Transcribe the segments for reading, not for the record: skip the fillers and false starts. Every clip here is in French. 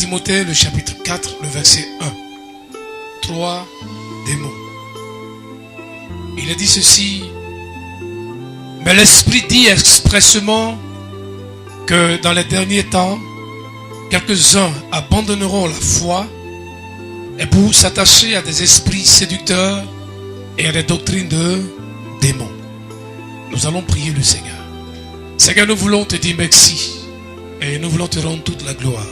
Timothée, le chapitre 4, le verset 1. 3 démons. Il a dit ceci. Mais l'Esprit dit expressement que dans les derniers temps, quelques-uns abandonneront la foi et pour s'attacher à des esprits séducteurs et à des doctrines de démons. Nous allons prier le Seigneur. Seigneur, nous voulons te dire merci et nous voulons te rendre toute la gloire.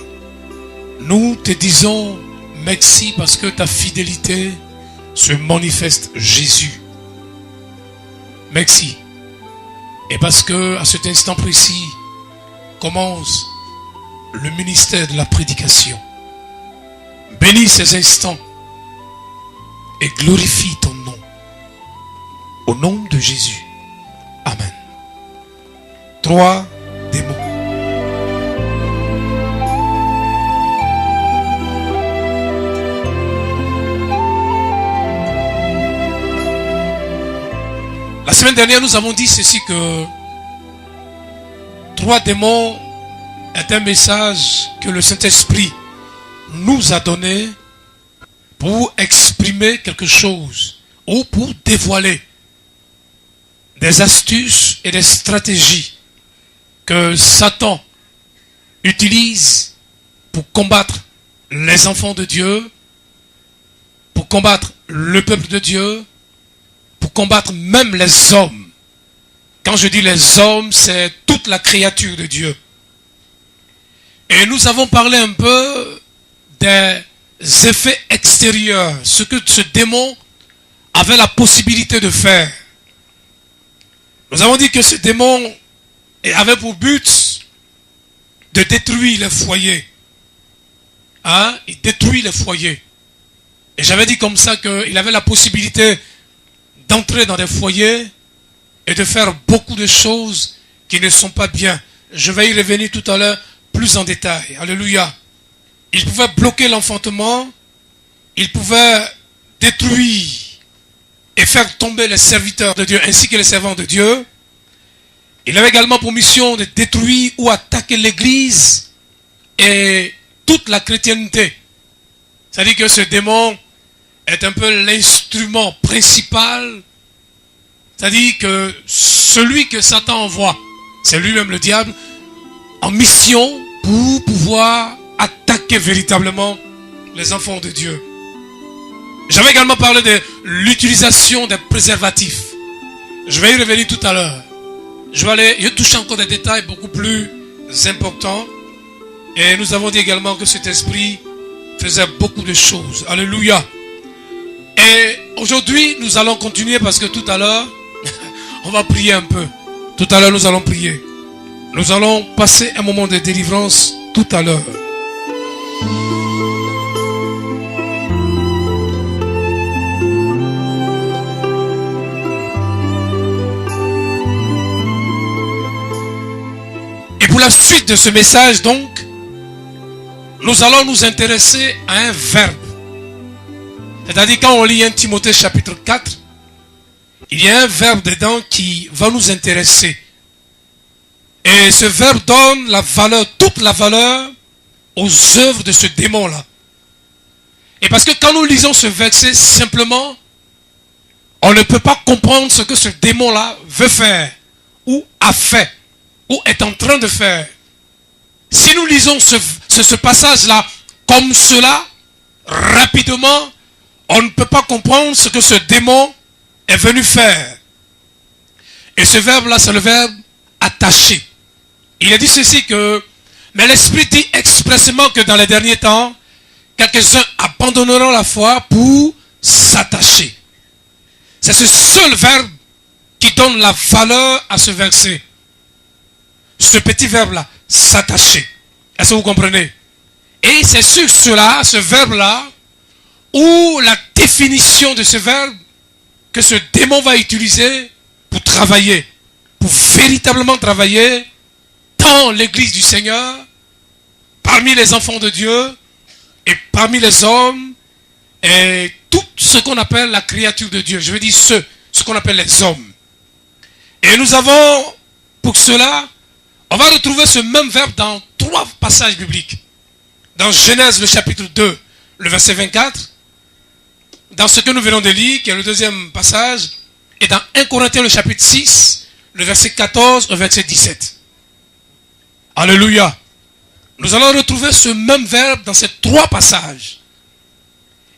Nous te disons merci parce que ta fidélité se manifeste, Jésus. Merci. Et parce que à cet instant précis commence le ministère de la prédication. Bénis ces instants et glorifie ton nom. Au nom de Jésus. Amen. 3 démons. La semaine dernière, nous avons dit ceci que 3 démons est un message que le Saint-Esprit nous a donné pour exprimer quelque chose ou pour dévoiler des astuces et des stratégies que Satan utilise pour combattre les enfants de Dieu, pour combattre le peuple de Dieu, pour combattre même les hommes. Quand je dis les hommes, c'est toute la créature de Dieu. Et nous avons parlé un peu des effets extérieurs, ce que ce démon avait la possibilité de faire. Nous avons dit que ce démon avait pour but de détruire les foyers. Hein? Il détruit les foyers. Et j'avais dit comme ça qu'il avait la possibilité d'entrer dans des foyers et de faire beaucoup de choses qui ne sont pas bien. Je vais y revenir tout à l'heure plus en détail. Alléluia. Il pouvait bloquer l'enfantement, il pouvait détruire et faire tomber les serviteurs de Dieu ainsi que les servants de Dieu. Il avait également pour mission de détruire ou attaquer l'église et toute la chrétienté. C'est-à-dire que ce démon est un peu l'instrument principal. C'est-à-dire que celui que Satan envoie, c'est lui-même le diable, en mission pour pouvoir attaquer véritablement les enfants de Dieu. J'avais également parlé de l'utilisation des préservatifs. Je vais y revenir tout à l'heure. Je vais toucher encore des détails beaucoup plus importants. Et nous avons dit également que cet esprit faisait beaucoup de choses. Alléluia. Et aujourd'hui, nous allons continuer parce que tout à l'heure, on va prier un peu. Tout à l'heure, nous allons prier. Nous allons passer un moment de délivrance tout à l'heure. Et pour la suite de ce message, donc, nous allons nous intéresser à un verbe. C'est-à-dire quand on lit 1 Timothée chapitre 4, il y a un verbe dedans qui va nous intéresser. Et ce verbe donne la valeur, toute la valeur aux œuvres de ce démon-là. Et parce que quand nous lisons ce verset, simplement, on ne peut pas comprendre ce que ce démon-là veut faire, ou a fait, ou est en train de faire. Si nous lisons ce passage-là comme cela, rapidement, on ne peut pas comprendre ce que ce démon est venu faire. Et ce verbe-là, c'est le verbe attacher. Il a dit ceci que, mais l'Esprit dit expressément que dans les derniers temps, quelques-uns abandonneront la foi pour s'attacher. C'est ce seul verbe qui donne la valeur à ce verset. Ce petit verbe-là, s'attacher. Est-ce que vous comprenez? Et c'est sur cela, ce verbe-là, ou la définition de ce verbe que ce démon va utiliser pour travailler, pour véritablement travailler dans l'église du Seigneur, parmi les enfants de Dieu et parmi les hommes et tout ce qu'on appelle la créature de Dieu. Je veux dire ce qu'on appelle les hommes. Et nous avons, pour cela, on va retrouver ce même verbe dans 3 passages bibliques. dans Genèse le chapitre 2, le verset 24, dans ce que nous venons de lire, qui est le deuxième passage, et dans 1 Corinthiens le chapitre 6, le verset 14 au verset 17. Alléluia. Nous allons retrouver ce même verbe dans ces trois passages.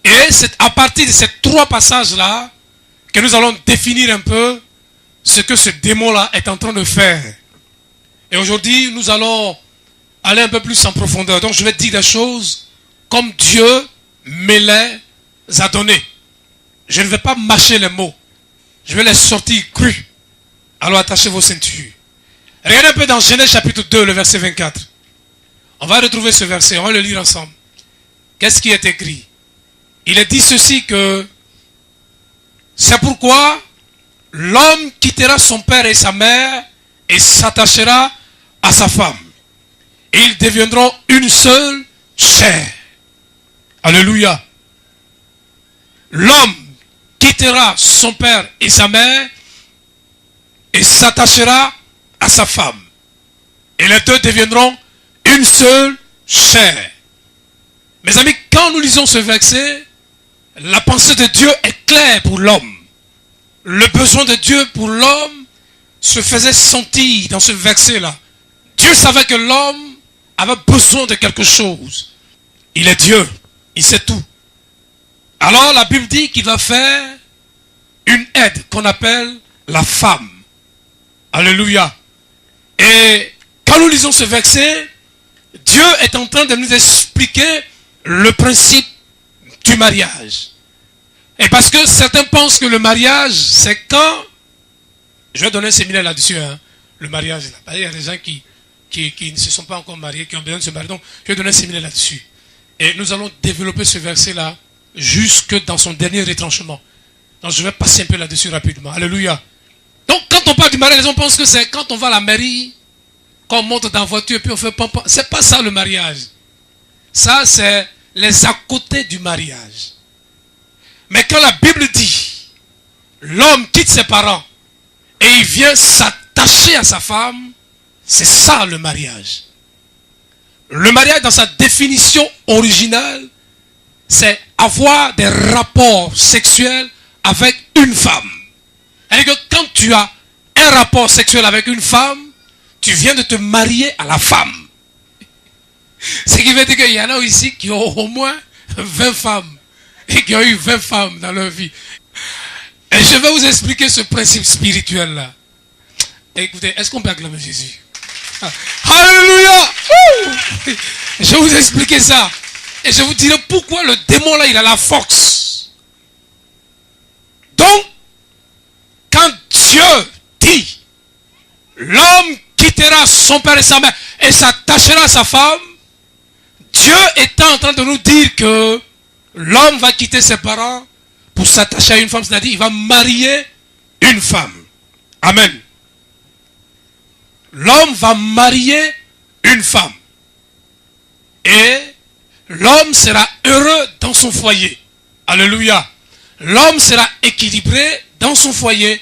Et c'est à partir de ces trois passages-là que nous allons définir un peu ce que ce démon-là est en train de faire. Et aujourd'hui, nous allons aller un peu plus en profondeur. Donc je vais dire des choses comme Dieu me les a données. Je ne vais pas mâcher les mots. Je vais les sortir crus. Alors attachez vos ceintures. Regardez un peu dans Genèse chapitre 2, le verset 24. On va retrouver ce verset, on va le lire ensemble. Qu'est-ce qui est écrit? Il est dit ceci que c'est pourquoi l'homme quittera son père et sa mère et s'attachera à sa femme. Et ils deviendront une seule chair. Alléluia. L'homme quittera son père et sa mère et s'attachera à sa femme. Et les deux deviendront une seule chair. Mes amis, quand nous lisons ce verset, la pensée de Dieu est claire pour l'homme. Le besoin de Dieu pour l'homme se faisait sentir dans ce verset-là. Dieu savait que l'homme avait besoin de quelque chose. Il est Dieu, il sait tout. Alors la Bible dit qu'il va faire une aide qu'on appelle la femme. Alléluia. Et quand nous lisons ce verset, Dieu est en train de nous expliquer le principe du mariage. Et parce que certains pensent que le mariage, c'est quand... Je vais donner un séminaire là-dessus, hein, le mariage. Là. Il y a des gens qui ne se sont pas encore mariés, qui ont besoin de se marier. Donc, je vais donner un séminaire là-dessus. Et nous allons développer ce verset-là jusque dans son dernier retranchement. Donc, je vais passer un peu là-dessus rapidement. Alléluia. Donc, quand on parle du mariage, les gens pensent que c'est quand on va à la mairie, quand on monte dans la voiture et puis on fait pam-pam. C'est pas ça le mariage. Ça, c'est les à côté du mariage. Mais quand la Bible dit, l'homme quitte ses parents et il vient s'attacher à sa femme, c'est ça le mariage. Le mariage, dans sa définition originale, c'est avoir des rapports sexuels avec une femme. C'est-à-dire que quand tu as un rapport sexuel avec une femme, tu viens de te marier à la femme. Ce qui veut dire qu'il y en a ici qui ont au moins 20 femmes. Et qui ont eu 20 femmes dans leur vie. Et je vais vous expliquer ce principe spirituel-là. Écoutez, est-ce qu'on peut acclamer Jésus? Alléluia! Je vais vous expliquer ça. Et je vous dirai pourquoi le démon là, il a la force. Donc, quand Dieu dit, l'homme quittera son père et sa mère et s'attachera à sa femme, Dieu est en train de nous dire que l'homme va quitter ses parents pour s'attacher à une femme, c'est-à-dire il va marier une femme. Amen. L'homme va marier une femme. Et l'homme sera heureux dans son foyer. Alléluia. L'homme sera équilibré dans son foyer.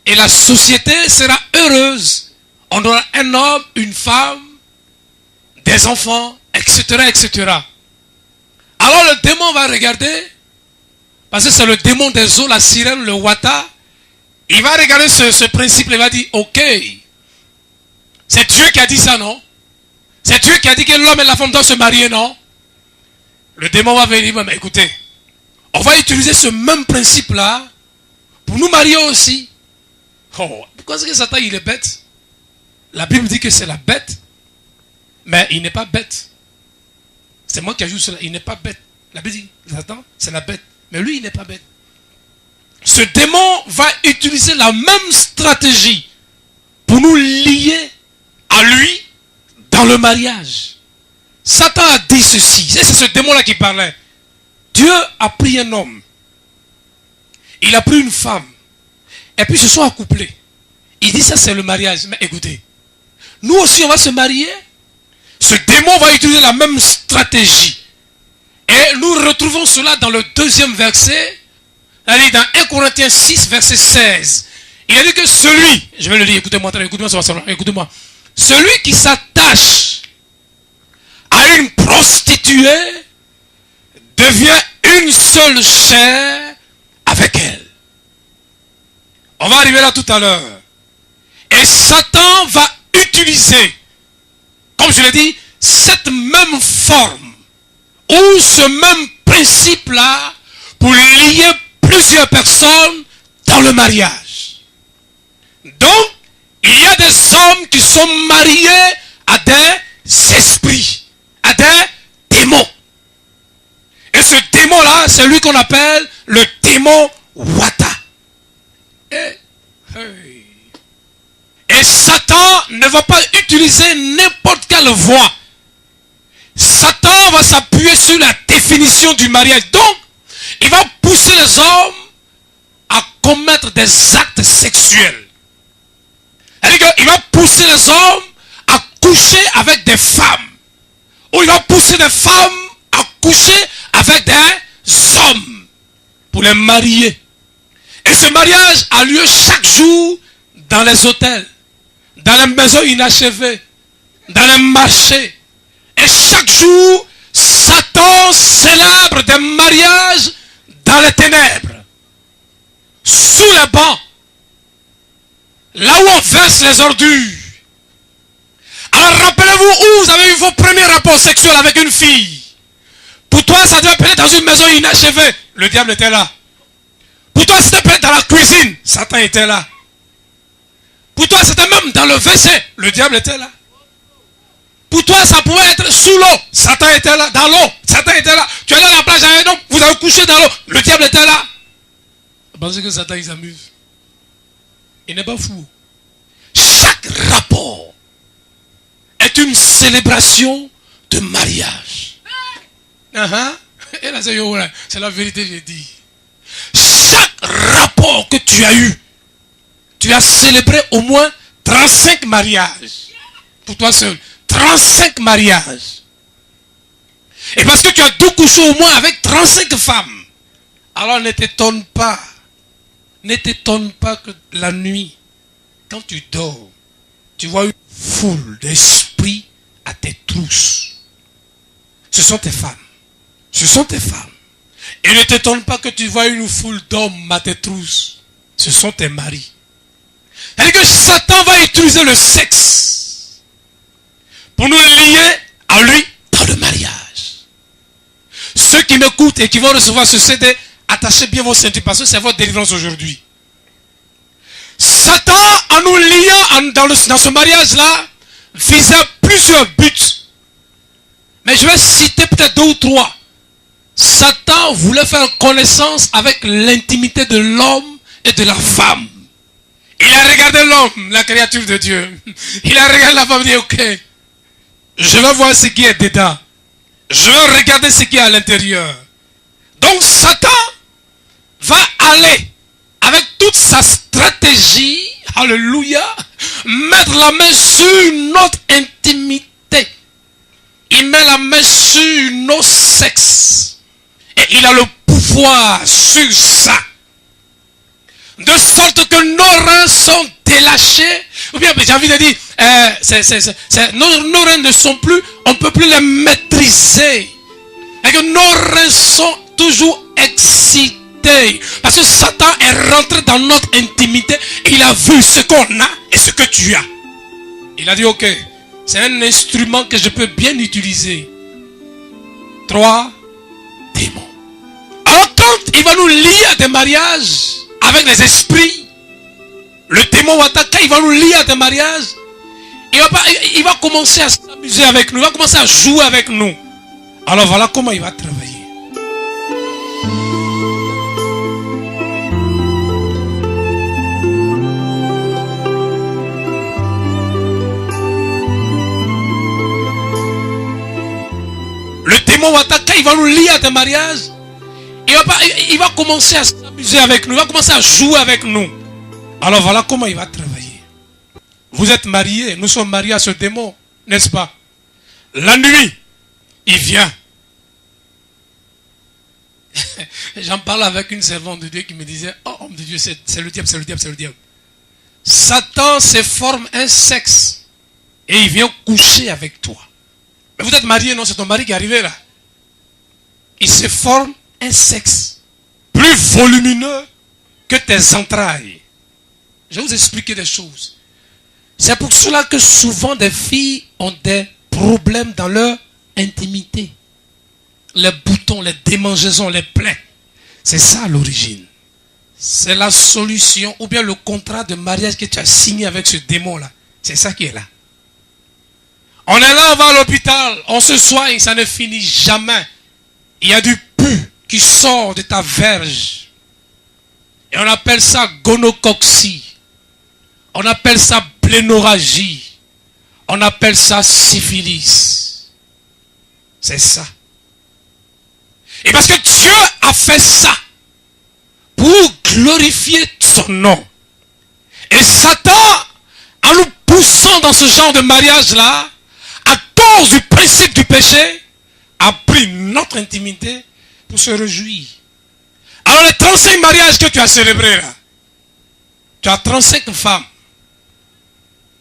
Et la société sera heureuse. On aura un homme, une femme, des enfants, etc., etc. Alors le démon va regarder, parce que c'est le démon des eaux, la sirène, le wata. Il va regarder ce principe, il va dire, ok, c'est Dieu qui a dit ça, non? C'est Dieu qui a dit que l'homme et la femme doivent se marier, non? Le démon va venir, mais écoutez, on va utiliser ce même principe-là pour nous marier aussi. Oh, pourquoi est-ce que Satan, il est bête? La Bible dit que c'est la bête, mais il n'est pas bête. C'est moi qui ajoute cela. Il n'est pas bête. La Bible dit, Satan, c'est la bête. Mais lui, il n'est pas bête. Ce démon va utiliser la même stratégie pour nous lier à lui dans le mariage. Satan a dit ceci. C'est ce démon-là qui parlait. Dieu a pris un homme. Il a pris une femme. Et puis ils se sont accouplés. Il dit ça, c'est le mariage. Mais écoutez, nous aussi, on va se marier. Ce démon va utiliser la même stratégie. Et nous retrouvons cela dans le deuxième verset. Allez, dans 1 Corinthiens 6, verset 16. Il a dit que celui, je vais le lire, écoutez-moi, écoutez-moi, celui qui s'attache à une prostituée devient une seule chair avec elle. On va arriver là tout à l'heure. Et Satan va utiliser, comme je l'ai dit, cette même forme ou ce même principe-là pour lier plusieurs personnes dans le mariage. Donc, il y a des hommes qui sont mariés à des esprits, à des démons. Et ce démon-là, c'est lui qu'on appelle le démon Wata. Et Satan ne va pas utiliser n'importe quelle voie. Satan va s'appuyer sur la définition du mariage. Donc, il va pousser les hommes à commettre des actes sexuels. C'est-à-dire qu'il va pousser les hommes à coucher avec des femmes. Ou il va pousser des femmes à coucher avec des hommes pour les marier. Et ce mariage a lieu chaque jour dans les hôtels, dans les maisons inachevées, dans les marchés. Et chaque jour, Satan célèbre des mariages dans les ténèbres, sous les bancs, là où on verse les ordures. Alors rappelez-vous où vous avez eu vos premiers rapports sexuels avec une fille. Pour toi, ça devait être dans une maison inachevée. Le diable était là. Pour toi, c'était peut-être dans la cuisine. Satan était là. Pour toi, c'était même dans le WC. Le diable était là. Pour toi, ça pouvait être sous l'eau. Satan était là. Dans l'eau. Satan était là. Tu allais à la plage avec un homme. Vous avez couché dans l'eau. Le diable était là. Vous pensez que Satan, il s'amuse? Il n'est pas fou. Chaque rapport est une célébration de mariage. Et là, c'est la vérité, j'ai dit. Chaque rapport que tu as eu, tu as célébré au moins 35 mariages. Pour toi seul. 35 mariages. Et parce que tu as dû coucher au moins avec 35 femmes. Alors ne t'étonne pas. Ne t'étonne pas que la nuit, quand tu dors, tu vois une foule d'esprits à tes trousses. Ce sont tes femmes. Ce sont tes femmes. Et ne t'étonne pas que tu vois une foule d'hommes à tes trousses. Ce sont tes maris. C'est-à-dire que Satan va utiliser le sexe pour nous lier à lui dans le mariage. Ceux qui m'écoutent et qui vont recevoir ce CD, attachez bien vos ceintures parce que c'est votre délivrance aujourd'hui. Satan, en nous liant dans ce mariage-là, visait plusieurs buts. Mais je vais citer peut-être 2 ou 3. Satan voulait faire connaissance avec l'intimité de l'homme et de la femme. Il a regardé l'homme, la créature de Dieu. Il a regardé la femme et dit, ok, je vais voir ce qui est dedans. Je vais regarder ce qui est à l'intérieur. Donc Satan va aller avec toute sa stratégie, alléluia, mettre la main sur notre intimité. Il met la main sur nos sexes. Et il a le pouvoir sur ça. De sorte que nos reins sont délâchés. Ou bien, j'ai envie de dire, nos reins ne sont plus, on ne peut plus les maîtriser. Et que nos reins sont toujours excités. Parce que Satan est rentré dans notre intimité. Et il a vu ce qu'on a et ce que tu as. Il a dit, ok, c'est un instrument que je peux bien utiliser. 3 démons. Alors quand il va nous lier à des mariages avec les esprits, le démon Wataka, il va nous lier à des mariages, il va commencer à s'amuser avec nous, il va commencer à jouer avec nous. Alors voilà comment il va travailler. Le démon Wataka, il va nous lier à des mariages. Il va commencer à s'amuser avec nous. Il va commencer à jouer avec nous. Alors voilà comment il va travailler. Vous êtes mariés. Nous sommes mariés à ce démon. N'est-ce pas? La nuit, il vient. J'en parlais avec une servante de Dieu qui me disait, oh homme de Dieu, c'est le diable, c'est le diable, c'est le diable. Satan se forme un sexe. Et il vient coucher avec toi. Mais vous êtes marié, non? C'est ton mari qui est arrivé là. Il se forme un sexe plus volumineux que tes entrailles. Je vais vous expliquer des choses. C'est pour cela que souvent des filles ont des problèmes dans leur intimité. Les boutons, les démangeaisons, les plaies. C'est ça l'origine. C'est la solution ou bien le contrat de mariage que tu as signé avec ce démon-là. C'est ça qui est là. On est là, on va à l'hôpital, on se soigne, ça ne finit jamais. Il y a du pu qui sort de ta verge. Et on appelle ça gonocoxie. On appelle ça plénorragie. On appelle ça syphilis. C'est ça. Et parce que Dieu a fait ça pour glorifier son nom. Et Satan, en nous poussant dans ce genre de mariage-là, à cause du principe du péché, a pris notre intimité pour se réjouir. Alors les 35 mariages que tu as célébrés là, tu as 35 femmes.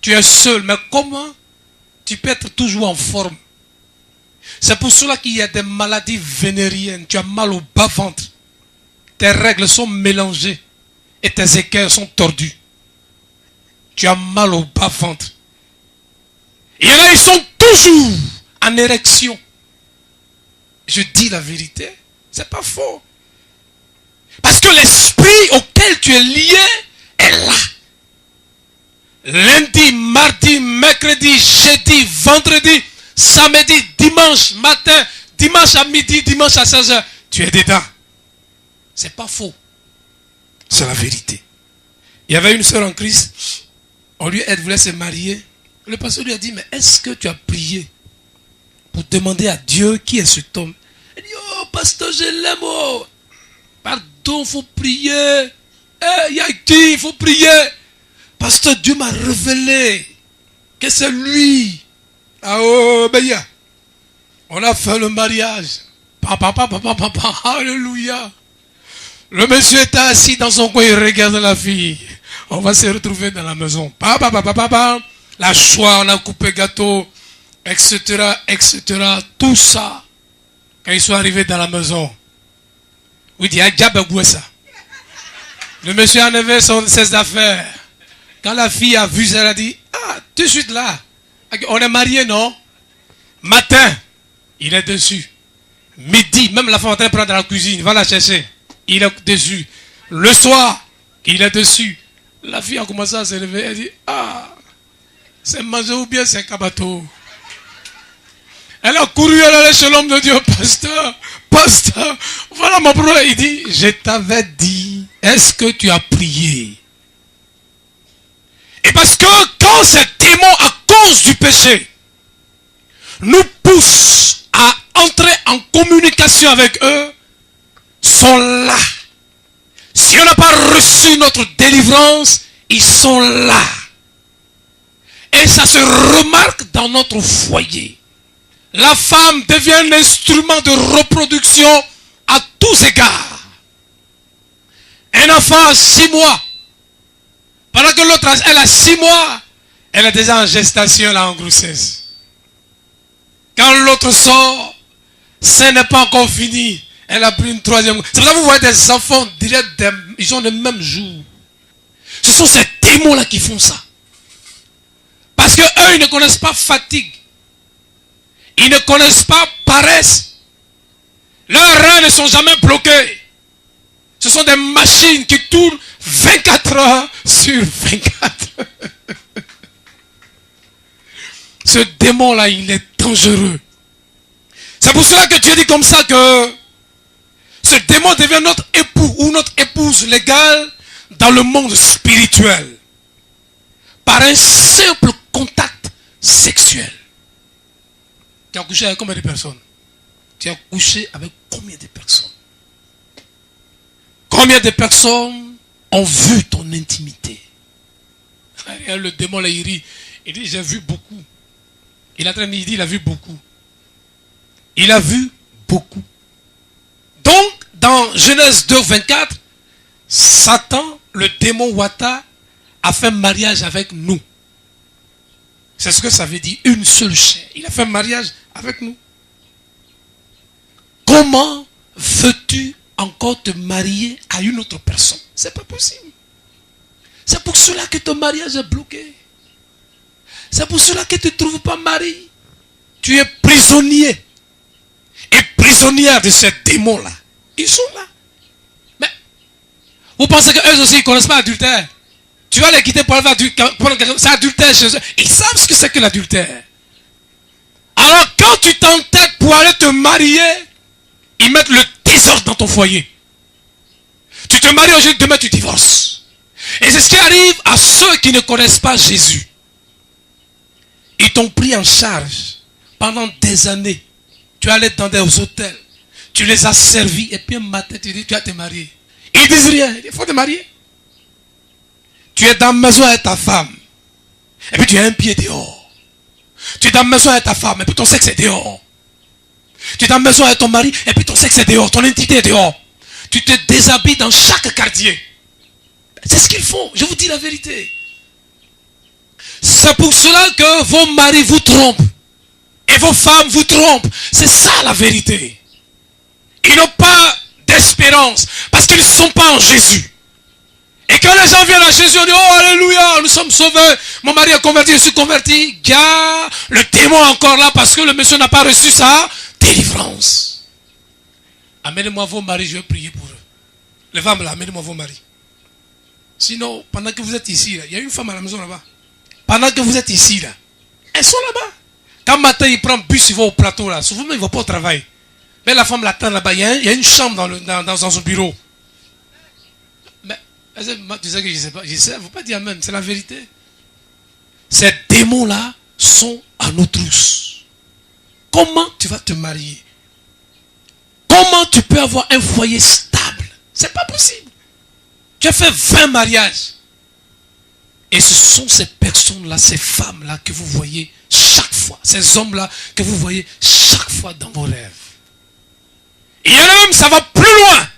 Tu es seul, mais comment tu peux être toujours en forme? C'est pour cela qu'il y a des maladies vénériennes. Tu as mal au bas-ventre. Tes règles sont mélangées et tes équerres sont tordues. Tu as mal au bas-ventre. Et là, ils sont toujours en érection. Je dis la vérité, c'est pas faux. Parce que l'esprit auquel tu es lié est là. Lundi, mardi, mercredi, jeudi, vendredi, samedi, dimanche matin, dimanche à midi, dimanche à 16h, tu es dedans. C'est pas faux. C'est la vérité. Il y avait une sœur en Christ, elle voulait se marier. Le pasteur lui a dit, mais est-ce que tu as prié pour demander à Dieu qui est cet homme? Elle dit, oh pasteur, je l'aime. Oh. Pardon, il faut prier. Il y a qui? Il faut prier. Pasteur, Dieu m'a révélé que c'est lui. Ah oh, ben yeah. On a fait le mariage. Alléluia. Le monsieur était assis dans son coin, il regarde la fille. On va se retrouver dans la maison. La joie, on a coupé gâteau, etc., etc. Tout ça. Quand ils sont arrivés dans la maison, oui, il y a ça. Le monsieur a enlevé ses affaires. Quand la fille a vu ça, elle a dit, ah, tout de suite là, on est mariés, non? Matin, il est dessus. Midi, même la femme est en train de prendre dans la cuisine, va la chercher. Il est dessus. Le soir, il est dessus. La fille a commencé à se lever, elle dit, ah, c'est manger ou bien c'est cabato. Elle a couru, elle allait chez l'homme de Dieu, pasteur, voilà mon problème. Il dit, je t'avais dit, est-ce que tu as prié? Et parce que quand ces démons, à cause du péché, nous poussent à entrer en communication avec eux, sont là. Si on n'a pas reçu notre délivrance, ils sont là. Et ça se remarque dans notre foyer. La femme devient un instrument de reproduction à tous égards. Un enfant a 6 mois. Pendant que l'autre, elle a 6 mois, elle est déjà en gestation, là, en grossesse. Quand l'autre sort, ça n'est pas encore fini. Elle a pris une 3e. C'est pour ça que vous voyez des enfants, ils ont le même jour. Ce sont ces démons-là qui font ça. Parce que eux, ils ne connaissent pas fatigue. Ils ne connaissent pas paresse. Leurs reins ne sont jamais bloqués. Ce sont des machines qui tournent 24 heures sur 24. Ce démon-là, il est dangereux. C'est pour cela que Dieu dit comme ça que ce démon devient notre époux ou notre épouse légale dans le monde spirituel. Par un simple contact sexuel. Tu as couché avec combien de personnes? Tu as couché avec combien de personnes? Combien de personnes ont vu ton intimité? Le démon là, il rit. Il dit, j'ai vu beaucoup. Il est en train de dire, il a vu beaucoup. Il a vu beaucoup. Donc, dans Genèse 2, 24, Satan, le démon Wata, a fait mariage avec nous. C'est ce que ça veut dire, une seule chair. Il a fait mariage avec nous. Comment veux-tu encore te marier à une autre personne? C'est pas possible. C'est pour cela que ton mariage est bloqué. C'est pour cela que tu ne trouves pas mari. Tu es prisonnier. Et prisonnière de ces démons-là. Ils sont là. Mais vous pensez qu'eux aussi ne connaissent pas l'adultère? Tu vas les quitter pour aller faire c'est adultère chez eux. Ils savent ce que c'est que l'adultère. Alors quand tu t'entêtes pour aller te marier, ils mettent le désordre dans ton foyer. Tu te maries aujourd'hui, demain tu divorces. Et c'est ce qui arrive à ceux qui ne connaissent pas Jésus. Ils t'ont pris en charge pendant des années. Tu allais dans des hôtels. Tu les as servis. Et puis un matin, tu dis, tu vas te marier. Ils disent rien. Il faut te marier. Tu es dans la maison avec ta femme. Et puis tu as un pied dehors. Tu es dans la maison avec ta femme. Et puis ton sexe est dehors. Tu es dans la maison avec ton mari. Et puis ton sexe est dehors. Ton intimité est dehors. Tu te déshabilles dans chaque quartier. C'est ce qu'ils font. Je vous dis la vérité. C'est pour cela que vos maris vous trompent. Et vos femmes vous trompent. C'est ça la vérité. Ils n'ont pas d'espérance. Parce qu'ils ne sont pas en Jésus. Et quand les gens viennent à Jésus, on dit, oh alléluia, nous sommes sauvés. Mon mari est converti, je suis converti. Gars, le démon est encore là parce que le monsieur n'a pas reçu sa délivrance. Amenez-moi vos maris, je vais prier pour eux. Les femmes là, amenez-moi vos maris. Sinon, pendant que vous êtes ici, là, il y a une femme à la maison là-bas. Pendant que vous êtes ici, là, elles sont là-bas. Quand matin, il prend le bus, il va au plateau, là. Souvent, il ne va pas au travail. Mais la femme l'attend là-bas. Il y a une chambre dans son bureau. Mais, tu sais que je ne sais pas. Je sais, il ne faut pas dire amen. C'est la vérité. Ces démons-là sont à nos trousses. Comment tu vas te marier? Comment tu peux avoir un foyer stable? C'est pas possible. Tu as fait 20 mariages. Et ce sont ces personnes-là, ces femmes-là que vous voyez chaque fois. Ces hommes-là que vous voyez chaque fois dans vos rêves. Et il y en a même, ça va plus loin.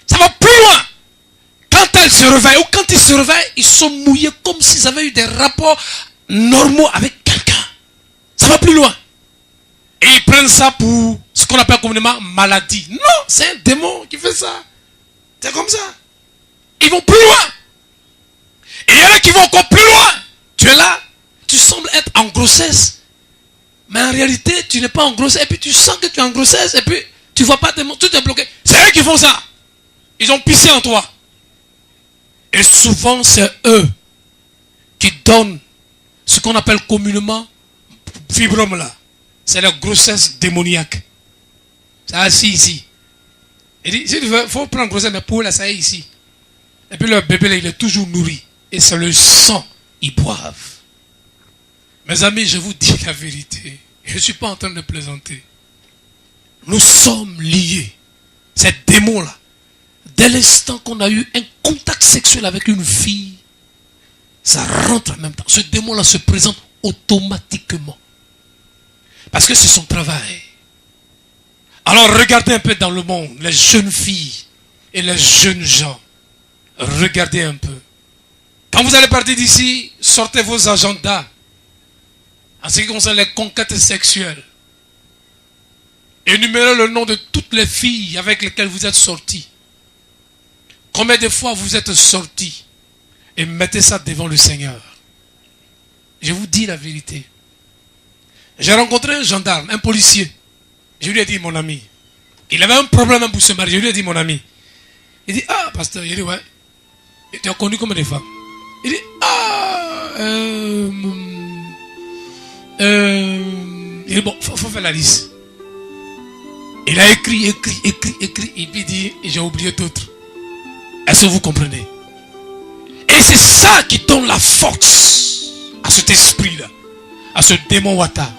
Ça va plus loin. Quand elles se réveillent, ou quand ils se réveillent, ils sont mouillés comme s'ils avaient eu des rapports normaux avec quelqu'un. Ça va plus loin. Et ils prennent ça pour ce qu'on appelle communément maladie. Non, c'est un démon qui fait ça. C'est comme ça. Ils vont plus loin. Et il y en a qui vont encore plus loin. Tu es là, tu sembles être en grossesse. Mais en réalité, tu n'es pas en grossesse. Et puis tu sens que tu es en grossesse. Et puis tu ne vois pas, tout est bloqué. C'est eux qui font ça. Ils ont pissé en toi. Et souvent, c'est eux qui donnent ce qu'on appelle communément fibrome là. C'est la grossesse démoniaque. Ça assis ici. Il dit, il faut prendre grossesse, mais pour là, ça est ici. Et puis le bébé là, il est toujours nourri. Et c'est le sang, ils boivent. Mes amis, je vous dis la vérité. Je ne suis pas en train de plaisanter. Nous sommes liés. Ces démons-là, dès l'instant qu'on a eu un contact sexuel avec une fille, ça rentre en même temps. Ce démon-là se présente automatiquement. Parce que c'est son travail. Alors regardez un peu dans le monde, les jeunes filles et les jeunes gens. Regardez un peu. Quand vous allez partir d'ici, sortez vos agendas. En ce qui concerne les conquêtes sexuelles. Énumérez le nom de toutes les filles avec lesquelles vous êtes sortis. Combien de fois vous êtes sortis? Et mettez ça devant le Seigneur. Je vous dis la vérité. J'ai rencontré un gendarme, un policier. Je lui ai dit, mon ami. Il avait un problème pour se marier. Je lui ai dit, mon ami. Il dit, ah, pasteur. Il dit, ouais. Et tu as connu combien de femmes? Il dit, il dit, bon, faut faire la liste. Il a écrit, et puis il dit, j'ai oublié d'autres. Est-ce que vous comprenez? Et c'est ça qui donne la force à cet esprit-là, à ce démon Wata.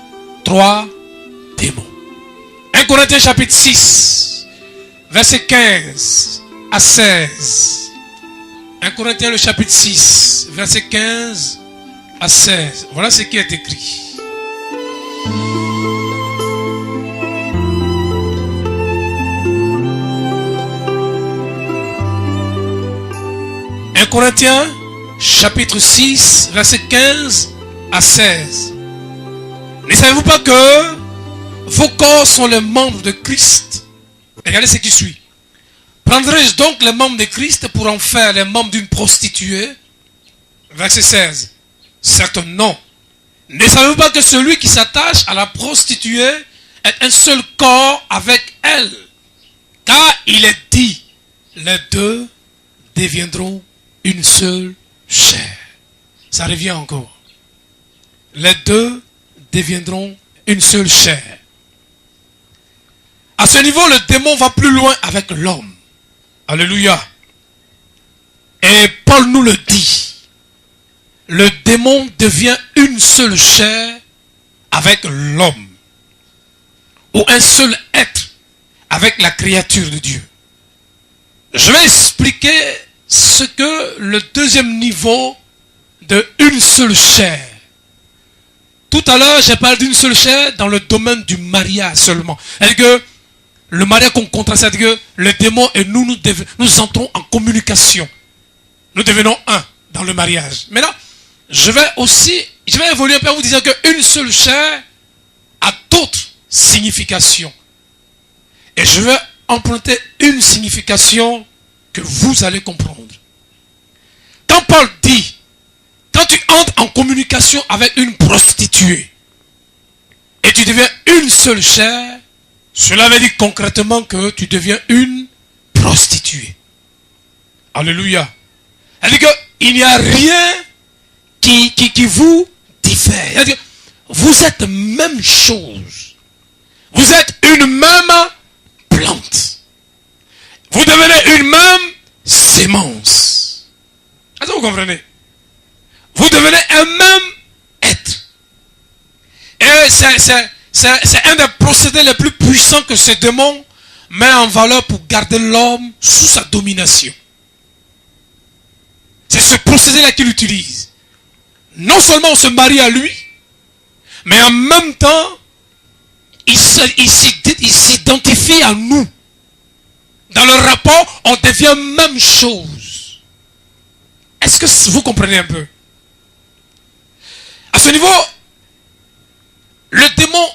3 démons. 1 Corinthiens chapitre 6, verset 15 à 16. 1 Corinthiens le chapitre 6, verset 15 à 16. Voilà ce qui est écrit. Corinthiens, chapitre 6, verset 15 à 16. Ne savez-vous pas que vos corps sont les membres de Christ. Regardez ce qui suit. Prendrai-je donc les membres de Christ pour en faire les membres d'une prostituée? Verset 16. Certes non. Ne savez-vous pas que celui qui s'attache à la prostituée est un seul corps avec elle? Car il est dit, les deux deviendront une seule chair. Ça revient encore. Les deux deviendront une seule chair. À ce niveau, le démon va plus loin avec l'homme. Alléluia. Et Paul nous le dit. Le démon devient une seule chair avec l'homme. Ou un seul être avec la créature de Dieu. Je vais expliquer ce que le deuxième niveau de une seule chair. Tout à l'heure, j'ai parlé d'une seule chair dans le domaine du mariage seulement. C'est-à-dire que le mariage qu'on contraste, c'est-à-dire que le démon et nous entrons en communication. Nous devenons un dans le mariage. Maintenant, je vais évoluer un peu en vous disant qu'une seule chair a d'autres significations. Et je vais emprunter une signification que vous allez comprendre. Quand Paul dit, quand tu entres en communication avec une prostituée et tu deviens une seule chair, cela veut dire concrètement que tu deviens une prostituée. Alléluia. C'est-à-dire qu'il n'y a rien qui vous diffère. C'est-à-dire vous êtes même chose. Vous êtes une même plante. Vous devenez une même sémence. Est-ce que vous comprenez? Vous devenez un même être. Et c'est un des procédés les plus puissants que ce démon met en valeur pour garder l'homme sous sa domination. C'est ce procédé-là qu'il utilise. Non seulement on se marie à lui, mais en même temps, il s'identifie à nous. Dans le rapport, on devient même chose. Est-ce que vous comprenez un peu? À ce niveau, le démon,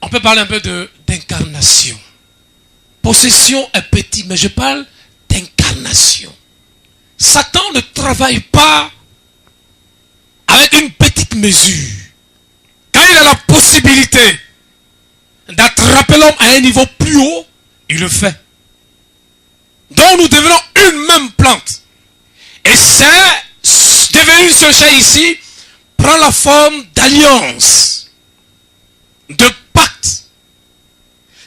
on peut parler un peu d'incarnation. Possession est petit, mais je parle d'incarnation. Satan ne travaille pas avec une petite mesure. Quand il a la possibilité d'attraper l'homme à un niveau plus haut, il le fait. Donc nous devenons une même plante. Et c'est devenu une seule chair ici, prend la forme d'alliance, de pacte.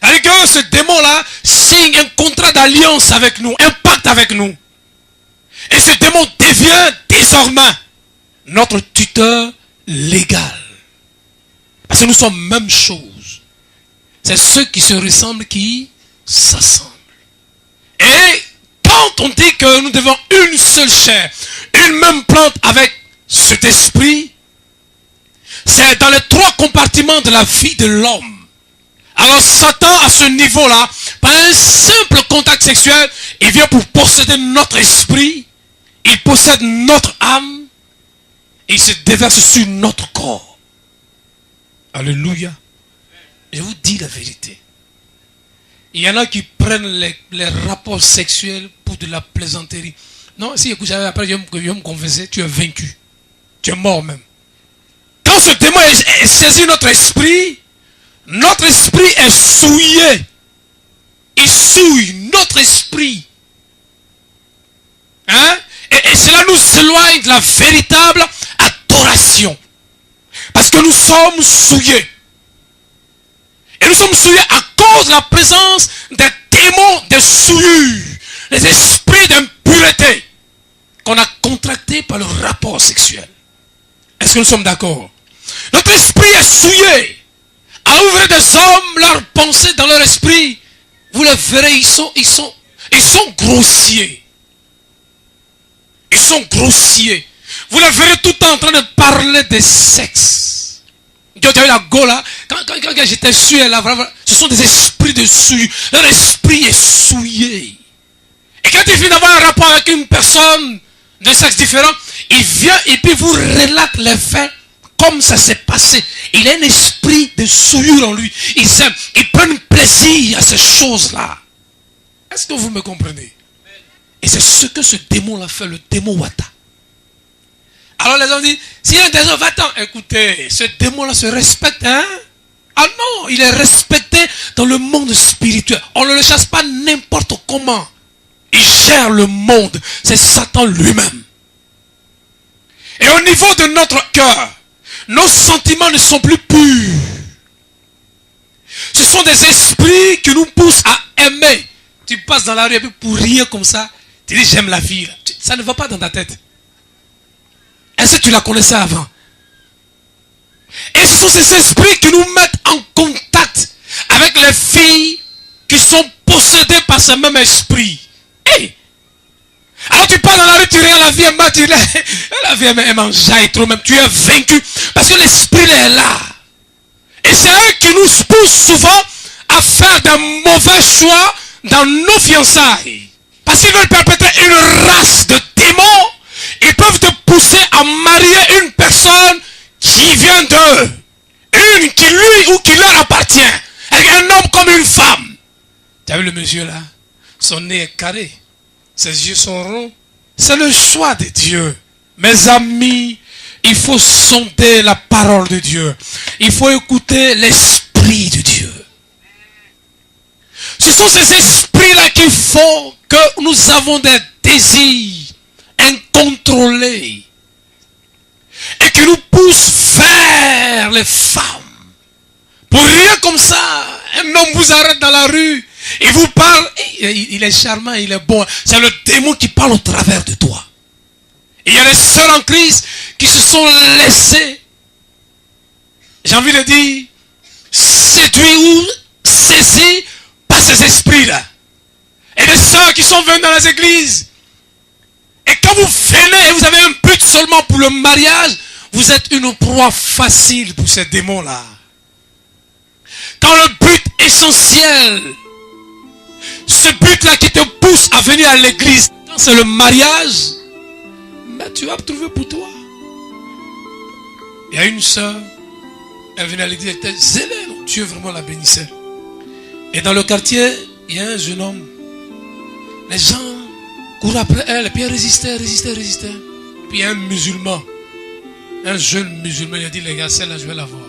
C'est-à-dire que ce démon-là signe un contrat d'alliance avec nous, un pacte avec nous. Et ce démon devient désormais notre tuteur légal. Parce que nous sommes même chose. C'est ceux qui se ressemblent qui s'assemblent. Et quand on dit que nous devons une seule chair, une même plante avec cet esprit, c'est dans les trois compartiments de la vie de l'homme. Alors Satan, à ce niveau-là, par un simple contact sexuel, il vient pour posséder notre esprit, il possède notre âme, et il se déverse sur notre corps. Alléluia. Je vous dis la vérité. Il y en a qui prennent les rapports sexuels pour de la plaisanterie. Non, si écoute, après je vais me confesser, tu es vaincu. Tu es mort même. Quand ce démon est saisi notre esprit est souillé. Il souille notre esprit. Hein? Et cela nous éloigne de la véritable adoration. Parce que nous sommes souillés. Et nous sommes souillés à cause de la présence des démons de souillure, les esprits d'impureté qu'on a contractés par le rapport sexuel. Est-ce que nous sommes d'accord? Notre esprit est souillé. À ouvrir des hommes leurs pensées dans leur esprit, vous les verrez, ils sont grossiers. Ils sont grossiers. Vous les verrez tout le temps en train de parler de sexe. Tu as vu la go là, quand j'étais souillé là, ce sont des esprits de souillure. Leur esprit est souillé. Et quand il vient d'avoir un rapport avec une personne de sexe différent, il vient et puis vous relate les faits comme ça s'est passé. Il a un esprit de souillure en lui. Il s'aime. Il prend plaisir à ces choses-là. Est-ce que vous me comprenez? Et c'est ce que ce démon-là fait, le démon Wata. Alors les gens disent, si un démon va-t'en, écoutez, ce démon-là se respecte, hein? Ah non, il est respecté dans le monde spirituel. On ne le chasse pas n'importe comment. Il gère le monde. C'est Satan lui-même. Et au niveau de notre cœur, nos sentiments ne sont plus purs. Ce sont des esprits qui nous poussent à aimer. Tu passes dans la rue et puis pour rien comme ça, tu dis j'aime la vie. Ça ne va pas dans ta tête. Est-ce que tu la connaissais avant? Et ce sont ces esprits qui nous mettent en contact avec les filles qui sont possédées par ce même esprit. Hey! Alors tu pars dans la rue, tu regardes la vie, la vie elle m'enjaille trop même. Tu es vaincu parce que l'esprit est là. Et c'est eux qui nous poussent souvent à faire de mauvais choix dans nos fiançailles. Parce qu'ils veulent perpétrer une race de démons. Ils peuvent te pousser à marier une personne qui vient d'eux. Une qui lui ou qui leur appartient. Avec un homme comme une femme. Tu as vu le monsieur là? Son nez est carré. Ses yeux sont ronds. C'est le choix de Dieu. Mes amis, il faut sonder la parole de Dieu. Il faut écouter l'esprit de Dieu. Ce sont ces esprits-là qui font que nous avons des désirs incontrôlés et qui nous poussent vers les femmes. Pour rien comme ça, un homme vous arrête dans la rue, il vous parle, il est charmant, il est bon. C'est le démon qui parle au travers de toi. Et il y a des sœurs en Christ qui se sont laissées, j'ai envie de dire, séduits ou saisis par ces esprits-là. Et des sœurs qui sont venues dans les églises. Et quand vous venez et vous avez un but seulement pour le mariage, vous êtes une proie facile pour ces démons-là. Quand le but essentiel, ce but-là qui te pousse à venir à l'église, c'est le mariage, mais tu vas trouver pour toi. Il y a une sœur, elle venait à l'église, elle était zélée, Dieu vraiment la bénissait. Et dans le quartier, il y a un jeune homme. Les gens courent après elle, et puis elle résistait. Puis il y a un musulman, un jeune musulman, il a dit, les gars, celle-là, je vais la voir.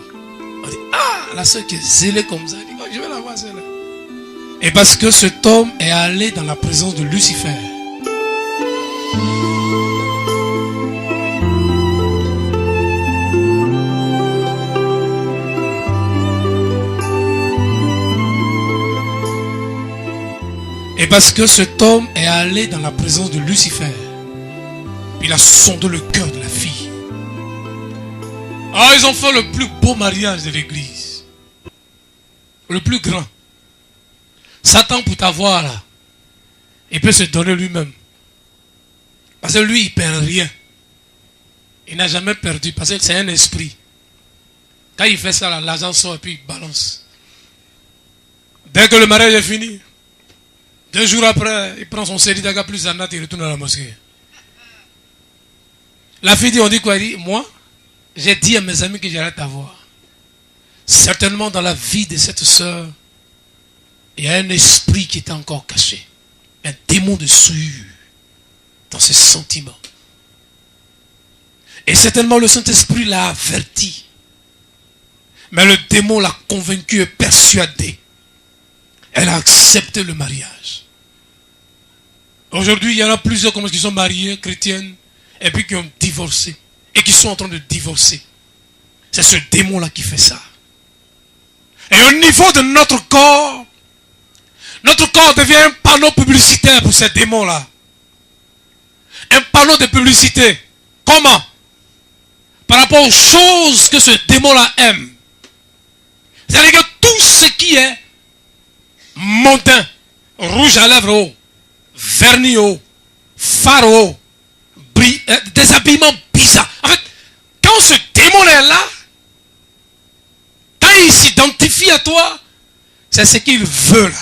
On dit, ah, la soeur qui est zélée comme ça, il dit, oh, je vais la voir celle-là. Et parce que cet homme est allé dans la présence de Lucifer. Et parce que cet homme est allé dans la présence de Lucifer, il a sondé le cœur de la fille. Ah, ils ont fait le plus beau mariage de l'église. Le plus grand. Satan, pour t'avoir là, il peut se donner lui-même. Parce que lui, il ne perd rien. Il n'a jamais perdu. Parce que c'est un esprit. Quand il fait ça, l'argent sort et puis il balance. Dès que le mariage est fini, 2 jours après, il prend son série d'aga plus Zanat et il retourne à la mosquée. La fille dit, on dit quoi? Elle dit, moi, j'ai dit à mes amis que j'allais t'avoir. Certainement dans la vie de cette sœur, il y a un esprit qui est encore caché. Un démon de souillure dans ses sentiments. Et certainement le Saint-Esprit l'a averti. Mais le démon l'a convaincu et persuadé. Elle a accepté le mariage. Aujourd'hui, il y en a plusieurs qui sont mariées, chrétiennes, et puis qui ont divorcé. Et qui sont en train de divorcer. C'est ce démon-là qui fait ça. Et au niveau de notre corps devient un panneau publicitaire pour ces démons-là. Un panneau de publicité. Comment? Par rapport aux choses que ce démon-là aime. C'est-à-dire que tout ce qui est mondain, rouge à lèvres haut, vernis haut, fard haut, des habillements bizarres. En fait, quand ce démon est là, quand il s'identifie à toi, c'est ce qu'il veut là.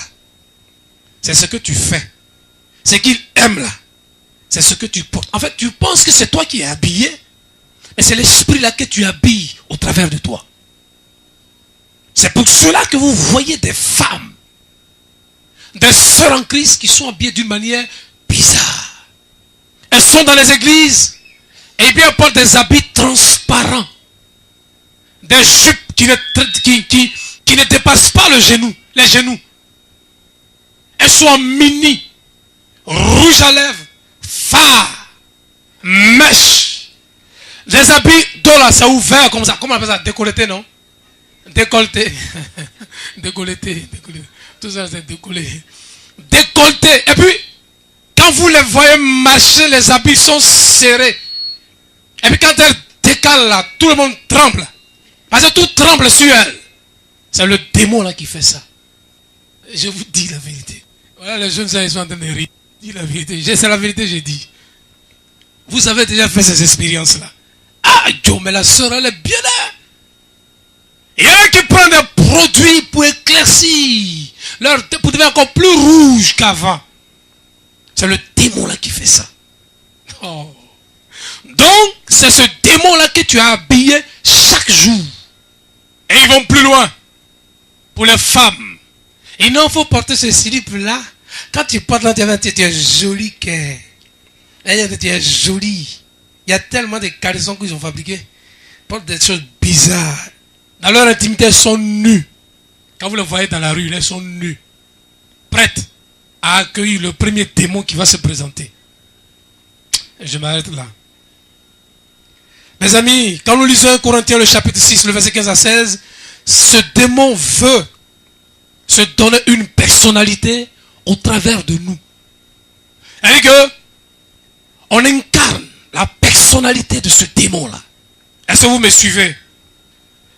C'est ce que tu fais. C'est ce qu'il aime là. C'est ce que tu portes. En fait, tu penses que c'est toi qui es habillé, mais c'est l'esprit là que tu habilles au travers de toi. C'est pour cela que vous voyez des femmes, des sœurs en Christ qui sont habillées d'une manière bizarre. Elles sont dans les églises et bien portent des habits transparents, des jupes qui ne dépassent pas les genoux. Elles sont en mini, rouge à lèvres, fard, mèche. Les habits d'eau là, c'est ouvert comme ça. Comment on appelle ça? Décolleté, non? Décolleté. Décolleté. Tout ça, c'est décollé. Décolleté. Et puis, quand vous les voyez marcher, les habits sont serrés. Et puis, quand elles décalent là, tout le monde tremble. Parce que tout tremble sur elles. C'est le démon là qui fait ça. Je vous dis la vérité. Voilà, les jeunes, ils sont en train de rire. Dis la vérité. C'est la vérité, j'ai dit. Vous avez déjà fait ces expériences-là. Ah, Dieu, mais la sœur, elle est bien là. Il y en a qui prennent des produits pour éclaircir. Leur tête pour devenir encore plus rouge qu'avant. C'est le démon là qui fait ça. Oh. Donc, c'est ce démon là que tu as habillé chaque jour. Et ils vont plus loin. Pour les femmes. Il non, faut porter ce slip là. Quand tu portes là, tu es joli, tu es joli. Il y a tellement de caleçons qu'ils ont fabriqués. Ils portent des choses bizarres. Dans leur intimité, elles sont nues. Quand vous les voyez dans la rue, elles sont nues. Prêtes à accueillir le premier démon qui va se présenter. Je m'arrête là. Mes amis, quand nous lisons 1 Corinthiens le chapitre 6, le verset 15 à 16, ce démon veut se donner une personnalité au travers de nous. C'est-à-dire que on incarne la personnalité de ce démon-là. Est-ce que vous me suivez?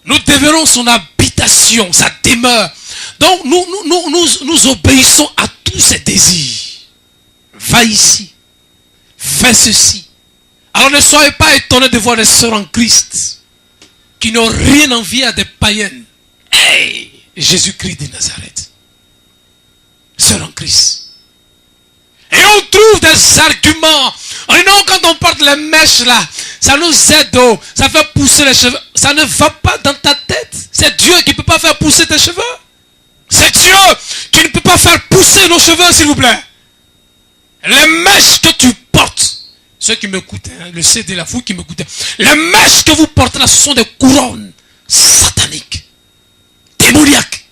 Nous devenons son habitation, sa demeure. Donc nous obéissons à tous ses désirs. Va ici. Fais ceci. Alors ne soyez pas étonnés de voir des sœurs en Christ qui n'ont rien envie à des païennes. Hey! Jésus-Christ de Nazareth. Sœurs en Christ. Et on trouve des arguments. On dit non, quand on porte les mèches là, ça nous aide, ça fait pousser les cheveux. Ça ne va pas dans ta tête. C'est Dieu qui ne peut pas faire pousser tes cheveux. C'est Dieu qui ne peut pas faire pousser nos cheveux, s'il vous plaît. Les mèches que tu portes, ceux qui m'écoutent, le CD, la foule qui m'écoute, les mèches que vous portez là, ce sont des couronnes sataniques, démoniaques.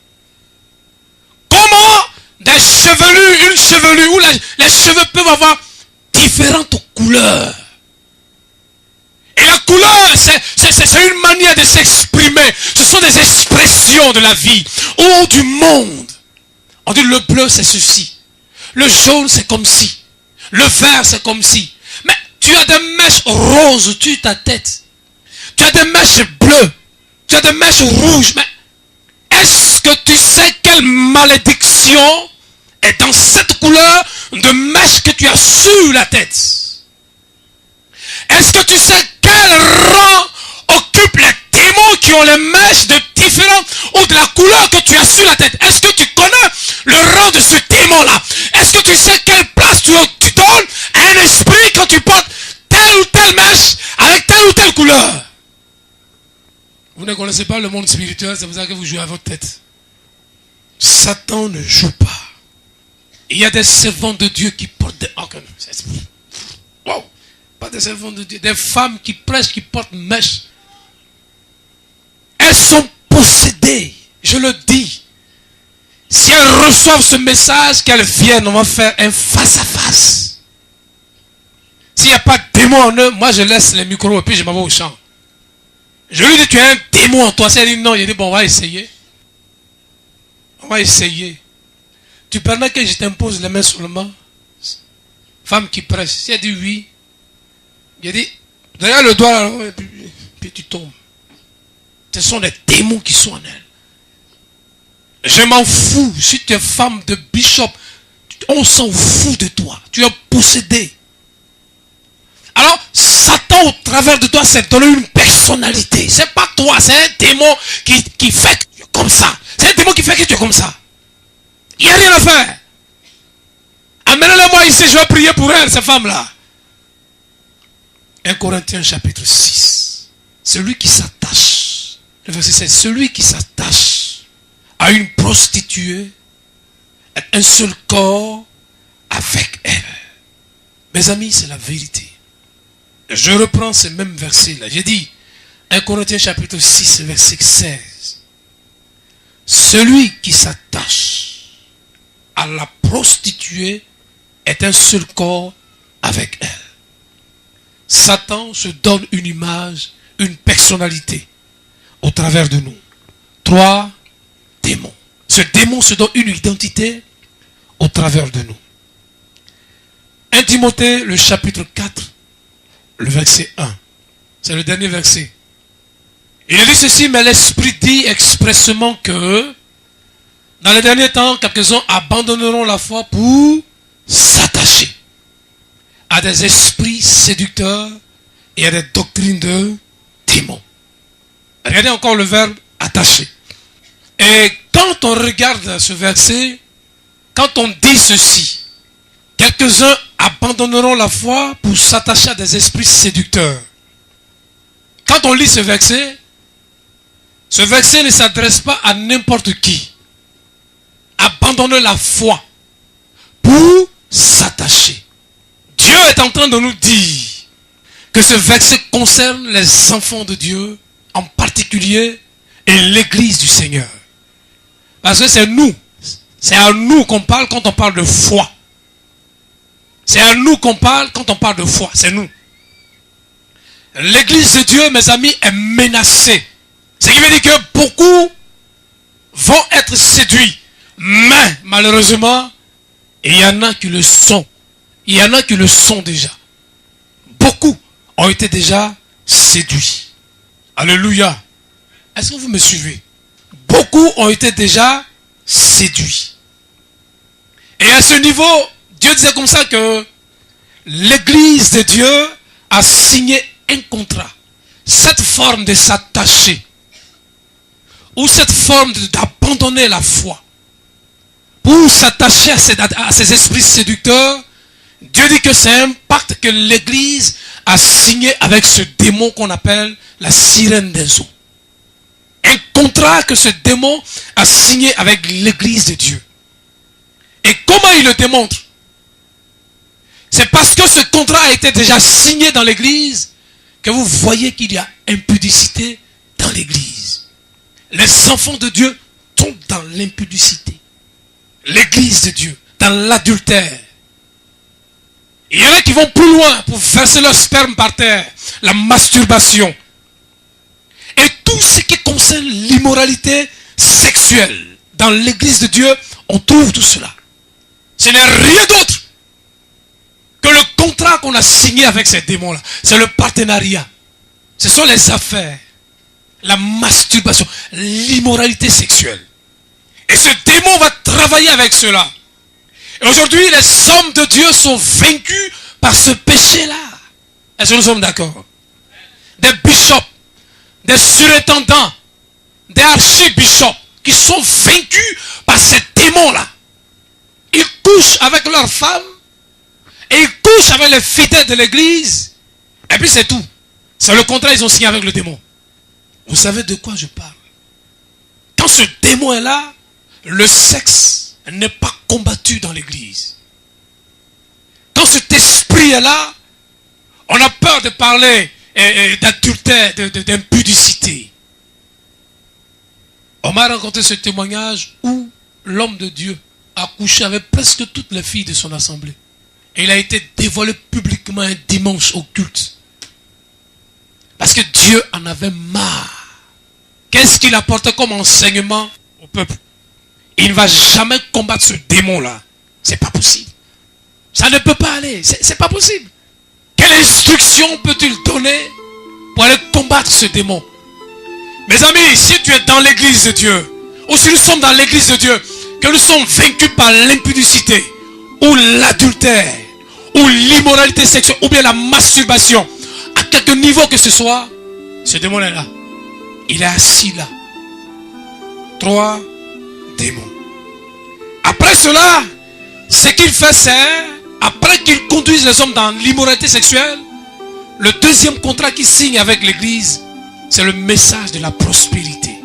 Comment des chevelures, une chevelure où les cheveux peuvent avoir différentes couleurs. Et la couleur, c'est une manière de s'exprimer. Ce sont des expressions de la vie ou du monde. On dit le bleu, c'est ceci. Le jaune, c'est comme ci. Le vert, c'est comme ci. Mais tu as des mèches roses sur ta tête. Tu as des mèches bleues. Tu as des mèches rouges. Mais est-ce que tu sais quelle malédiction est dans cette couleur de mèche que tu as sur la tête? Est-ce que tu sais quel rang occupe les démons qui ont les mèches de différentes ou de la couleur que tu as sur la tête? Est-ce que tu connais le rang de ce démon-là? Est-ce que tu sais quelle place tu donnes à un esprit quand tu portes telle ou telle mèche avec telle ou telle couleur? Vous ne connaissez pas le monde spirituel, c'est pour ça que vous jouez à votre tête. Satan ne joue pas. Il y a des servants de Dieu qui portent des... Wow. Pas des servants de Dieu, des femmes qui prêchent, qui portent mèche. Elles sont possédées, je le dis. Si elles reçoivent ce message, qu'elles viennent, on va faire un face-à-face. S'il n'y a pas de démon en eux, moi je laisse les micros et puis je m'en vais au champ. Je lui dis, tu as un démon en toi. Si elle dit non, il dit, bon, on va essayer. On va essayer. Tu permets que je t'impose les mains seulement? Femme qui prêche. Si elle dit oui, il dit, regarde le doigt là, et puis tu tombes. Ce sont des démons qui sont en elle. Je m'en fous. Si tu es femme de bishop, on s'en fout de toi. Tu es possédé. Alors, Satan, au travers de toi, s'est donné une personnalité. C'est pas toi, c'est un démon qui fait que tu es comme ça. C'est un démon qui fait que tu es comme ça. Il n'y a rien à faire. Amenez-le-moi ici, je vais prier pour elle, cette femme-là. 1 Corinthiens chapitre 6. Celui qui s'attache. Le verset 16. Celui qui s'attache à une prostituée, un seul corps avec elle. Mes amis, c'est la vérité. Je reprends ces mêmes versets-là. J'ai dit, 1 Corinthiens chapitre 6, verset 16. Celui qui s'attache à la prostituée est un seul corps avec elle. Satan se donne une image, une personnalité au travers de nous. 3 démons. Ce démon se donne une identité au travers de nous. 1 Timothée, le chapitre 4, le verset 1. C'est le dernier verset. Il dit ceci, mais l'Esprit dit expressément que dans les derniers temps, quelques-uns abandonneront la foi pour s'attacher à des esprits séducteurs et à des doctrines de démons. Regardez encore le verbe attacher. Et quand on regarde ce verset, quand on dit ceci, quelques-uns abandonneront la foi pour s'attacher à des esprits séducteurs. Quand on lit ce verset ne s'adresse pas à n'importe qui. Abandonner la foi pour s'attacher. Dieu est en train de nous dire que ce verset concerne les enfants de Dieu, en particulier, et l'église du Seigneur. Parce que c'est nous. C'est à nous qu'on parle quand on parle de foi. C'est à nous qu'on parle quand on parle de foi. C'est nous. L'église de Dieu, mes amis, est menacée. Ce qui veut dire que beaucoup vont être séduits. Mais, malheureusement, il y en a qui le sont. Il y en a qui le sont déjà. Beaucoup ont été déjà séduits. Alléluia. Est-ce que vous me suivez? Beaucoup ont été déjà séduits. Et à ce niveau, Dieu disait comme ça que l'église de Dieu a signé un contrat. Cette forme de s'attacher, ou cette forme d'abandonner la foi, pour s'attacher à ces esprits séducteurs, Dieu dit que c'est un pacte que l'église a signé avec ce démon qu'on appelle la sirène des eaux. Un contrat que ce démon a signé avec l'église de Dieu. Et comment il le démontre? C'est parce que ce contrat a été déjà signé dans l'église que vous voyez qu'il y a impudicité dans l'église. Les enfants de Dieu tombent dans l'impudicité. L'église de Dieu, dans l'adultère. Il y en a qui vont plus loin pour verser leur sperme par terre, la masturbation. Et tout ce qui concerne l'immoralité sexuelle. Dans l'église de Dieu, on trouve tout cela. Ce n'est rien d'autre que le contrat qu'on a signé avec ces démons-là. C'est le partenariat. Ce sont les affaires, la masturbation, l'immoralité sexuelle. Et ce démon va travailler avec cela. Et aujourd'hui, les hommes de Dieu sont vaincus par ce péché-là. Est-ce que nous sommes d'accord? Des bishops, des surintendants, des archibishops qui sont vaincus par ces démons-là. Ils couchent avec leurs femmes et ils couchent avec les fidèles de l'église. Et puis c'est tout. C'est le contrat qu'ils ont signé avec le démon. Vous savez de quoi je parle? Quand ce démon est là, le sexe n'est pas combattu dans l'église. Quand cet esprit est là, on a peur de parler d'adultère, d'impudicité. On m'a raconté ce témoignage où l'homme de Dieu a couché avec presque toutes les filles de son assemblée. Et il a été dévoilé publiquement un dimanche au culte. Parce que Dieu en avait marre. Qu'est-ce qu'il apportait comme enseignement au peuple? Il ne va jamais combattre ce démon-là. C'est pas possible. Ça ne peut pas aller. C'est pas possible. Quelle instruction peut-il donner pour aller combattre ce démon? Mes amis, si tu es dans l'église de Dieu, ou si nous sommes dans l'église de Dieu, que nous sommes vaincus par l'impudicité, ou l'adultère, ou l'immoralité sexuelle, ou bien la masturbation, à quelque niveau que ce soit, ce démon est là. Il est assis là. 3 démons. Après cela, ce qu'il fait, c'est, après qu'il conduise les hommes dans l'immoralité sexuelle, le deuxième contrat qu'il signe avec l'église, c'est le message de la prospérité.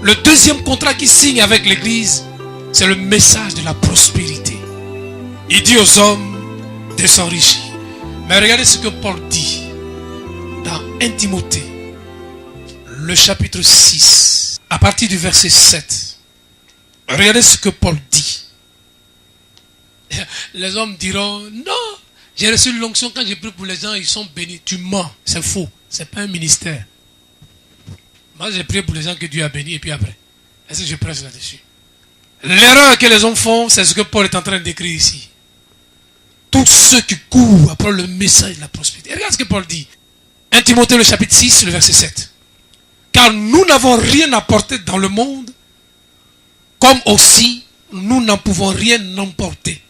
Le deuxième contrat qu'il signe avec l'église, c'est le message de la prospérité. Il dit aux hommes de s'enrichir. Mais regardez ce que Paul dit dans 1 Timothée, le chapitre 6, à partir du verset 7. Regardez ce que Paul dit. Les hommes diront, non, j'ai reçu l'onction quand j'ai pris pour les gens, ils sont bénis. Tu mens, c'est faux, c'est pas un ministère. Moi j'ai prié pour les gens que Dieu a bénis et puis après. Est-ce que je prêche là-dessus? L'erreur que les hommes font, c'est ce que Paul est en train d'écrire ici. Tous ceux qui courent après le message de la prospérité. Regarde ce que Paul dit. 1 Timothée le chapitre 6, le verset 7. Car nous n'avons rien apporté dans le monde, comme aussi nous n'en pouvons rien emporter.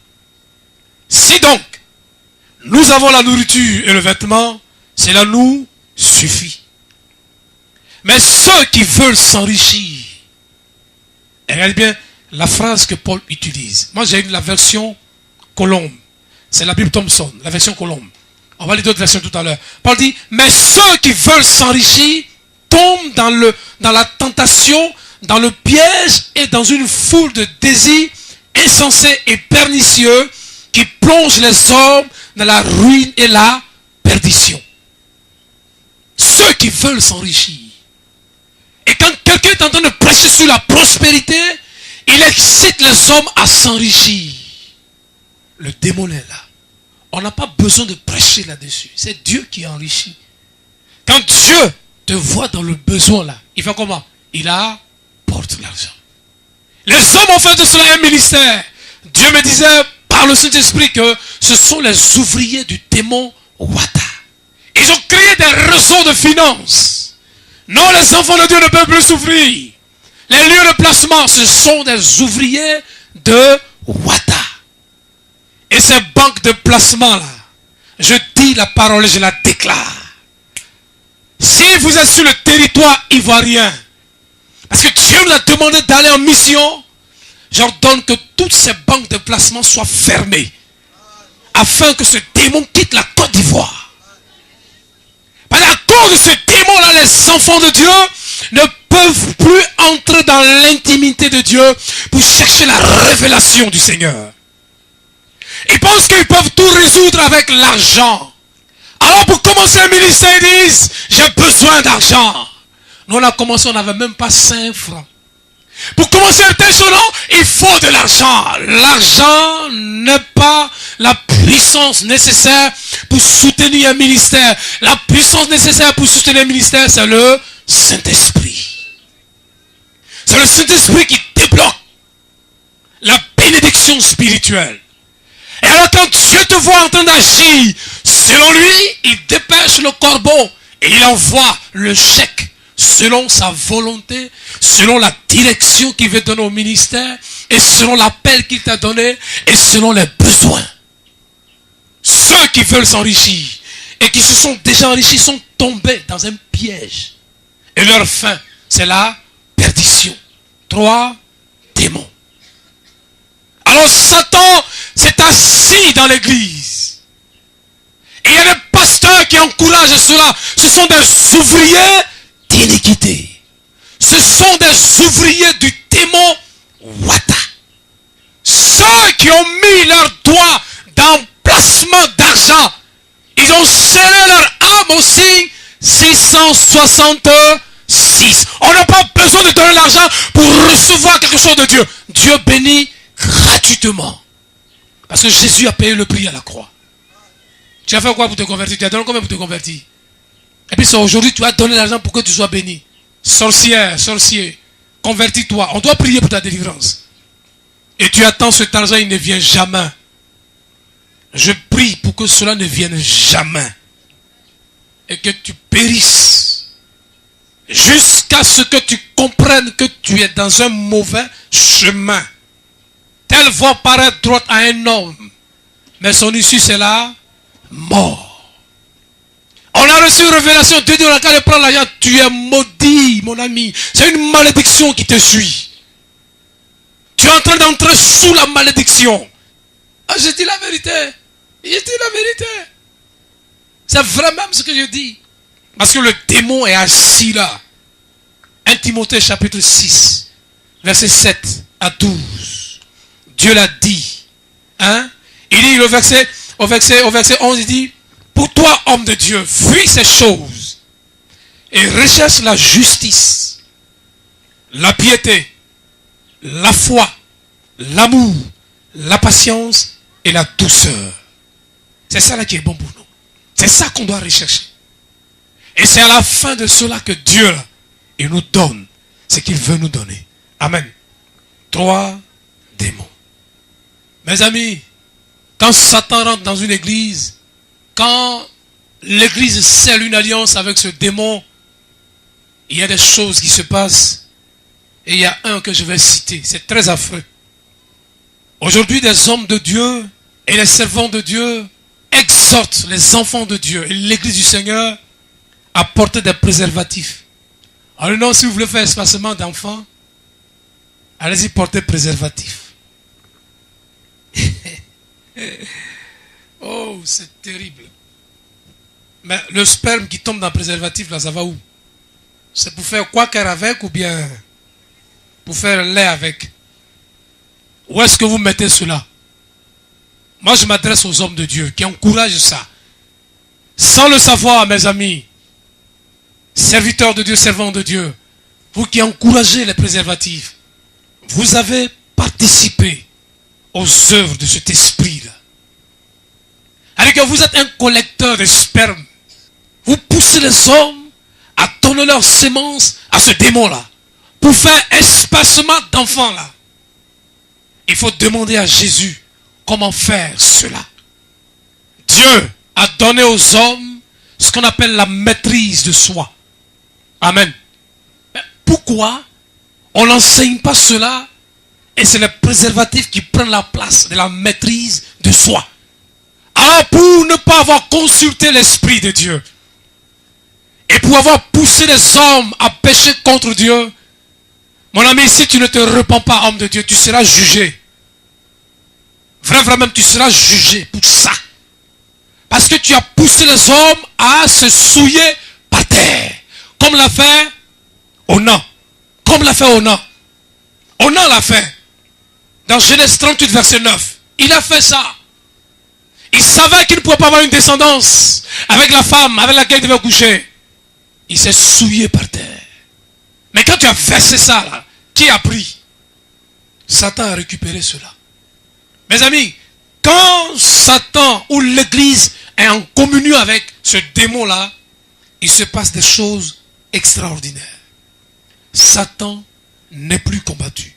Si donc nous avons la nourriture et le vêtement, cela nous suffit. Mais ceux qui veulent s'enrichir, regardez bien la phrase que Paul utilise. Moi j'ai la version Colombe. C'est la Bible Thompson, la version Colombe. On va lire d'autres versions tout à l'heure. Paul dit, mais ceux qui veulent s'enrichir tombent dans la tentation, dans le piège et dans une foule de désirs insensés et pernicieux qui plongent les hommes dans la ruine et la perdition. Ceux qui veulent s'enrichir. Et quand quelqu'un est en train de prêcher sur la prospérité, il excite les hommes à s'enrichir. Le démon est là. On n'a pas besoin de prêcher là-dessus. C'est Dieu qui enrichit. Quand Dieu te voit dans le besoin là, il fait comment? Il apporte l'argent. Les hommes ont fait de cela un ministère. Dieu me disait par le Saint-Esprit que ce sont les ouvriers du démon Wata. Ils ont créé des réseaux de finances. Non, les enfants de Dieu ne peuvent plus souffrir. Les lieux de placement, ce sont des ouvriers de Wata. Et ces banques de placement là, je dis la parole et je la déclare. Si vous êtes sur le territoire ivoirien, parce que Dieu nous a demandé d'aller en mission, j'ordonne que toutes ces banques de placement soient fermées, afin que ce démon quitte la Côte d'Ivoire. Parce qu'à cause de ce démon là, les enfants de Dieu ne peuvent plus entrer dans l'intimité de Dieu pour chercher la révélation du Seigneur. Ils pensent qu'ils peuvent tout résoudre avec l'argent. Alors pour commencer un ministère, ils disent, j'ai besoin d'argent. Nous on a commencé, on n'avait même pas 5 francs. Pour commencer un tel selon, il faut de l'argent. L'argent n'est pas la puissance nécessaire pour soutenir un ministère. La puissance nécessaire pour soutenir un ministère, c'est le Saint-Esprit. C'est le Saint-Esprit qui débloque la bénédiction spirituelle. Et alors quand Dieu te voit en train d'agir, selon lui, il dépêche le corbeau et il envoie le chèque selon sa volonté, selon la direction qu'il veut donner au ministère et selon l'appel qu'il t'a donné et selon les besoins. Ceux qui veulent s'enrichir et qui se sont déjà enrichis sont tombés dans un piège. Et leur fin, c'est la perdition. 3 démons. Alors Satan s'est assis dans l'église. Et il y a des pasteurs qui encouragent cela. Ce sont des ouvriers d'iniquité. Ce sont des ouvriers du démon Wata. Ceux qui ont mis leurs doigts dans le placement d'argent, ils ont scellé leur âme au signe 666. On n'a pas besoin de donner l'argent pour recevoir quelque chose de Dieu. Dieu bénit gratuitement. Parce que Jésus a payé le prix à la croix. Tu as fait quoi pour te convertir? Tu as donné combien pour te convertir? Et puis c'est aujourd'hui tu as donné l'argent pour que tu sois béni. Sorcière, sorcier, convertis-toi. On doit prier pour ta délivrance. Et tu attends cet argent, il ne vient jamais. Je prie pour que cela ne vienne jamais. Et que tu périsses. Jusqu'à ce que tu comprennes que tu es dans un mauvais chemin. Telle voie paraît droite à un homme, mais son issue c'est la mort. On a reçu une révélation, Dieu dit, on a qu'à prendre l'argent, tu es maudit, mon ami. C'est une malédiction qui te suit. Tu es en train d'entrer sous la malédiction. Ah, je dis la vérité. Je dis la vérité. C'est vraiment ce que je dis. Parce que le démon est assis là. 1 Timothée chapitre 6, verset 7 à 12. Dieu l'a dit. Hein? Il dit au verset 11, il dit, pour toi, homme de Dieu, fuis ces choses et recherche la justice, la piété, la foi, l'amour, la patience et la douceur. C'est ça là qui est bon pour nous. C'est ça qu'on doit rechercher. Et c'est à la fin de cela que Dieu là, il nous donne ce qu'il veut nous donner. Amen. 3 démons. Mes amis, quand Satan rentre dans une église, quand l'église scelle une alliance avec ce démon, il y a des choses qui se passent. Et il y a un que je vais citer. C'est très affreux. Aujourd'hui, des hommes de Dieu et les servants de Dieu exhortent les enfants de Dieu et l'église du Seigneur à porter des préservatifs. Alors non, si vous voulez faire espacement d'enfants, allez-y porter préservatif. Oh, c'est terrible. Mais le sperme qui tombe dans le préservatif, là, ça va où? C'est pour faire quoi qu'elle avec ou bien pour faire lait avec? Où est-ce que vous mettez cela? Moi, je m'adresse aux hommes de Dieu qui encouragent ça. Sans le savoir, mes amis, serviteurs de Dieu, servants de Dieu, vous qui encouragez les préservatifs, vous avez participé aux œuvres de cet esprit-là. Alors que vous êtes un collecteur de sperme. Vous poussez les hommes à donner leur sémence à ce démon-là. Pour faire espacement d'enfants-là. Il faut demander à Jésus comment faire cela. Dieu a donné aux hommes ce qu'on appelle la maîtrise de soi. Amen. Mais pourquoi on n'enseigne pas cela et c'est le préservatif qui prend la place de la maîtrise de soi? Alors pour ne pas avoir consulté l'Esprit de Dieu et pour avoir poussé les hommes à pécher contre Dieu, mon ami, si tu ne te repens pas, homme de Dieu, tu seras jugé. Vraiment, tu seras jugé pour ça. Parce que tu as poussé les hommes à se souiller par terre. Comme l'a fait Onan. Comme l'a fait Onan. Onan l'a fait. Dans Genèse 38, verset 9. Il a fait ça. Il savait qu'il ne pouvait pas avoir une descendance avec la femme avec laquelle il devait coucher. Il s'est souillé par terre. Mais quand tu as versé ça, là, qui a pris? Satan a récupéré cela. Mes amis, quand Satan ou l'église est en communion avec ce démon-là, il se passe des choses extraordinaires. Satan n'est plus combattu.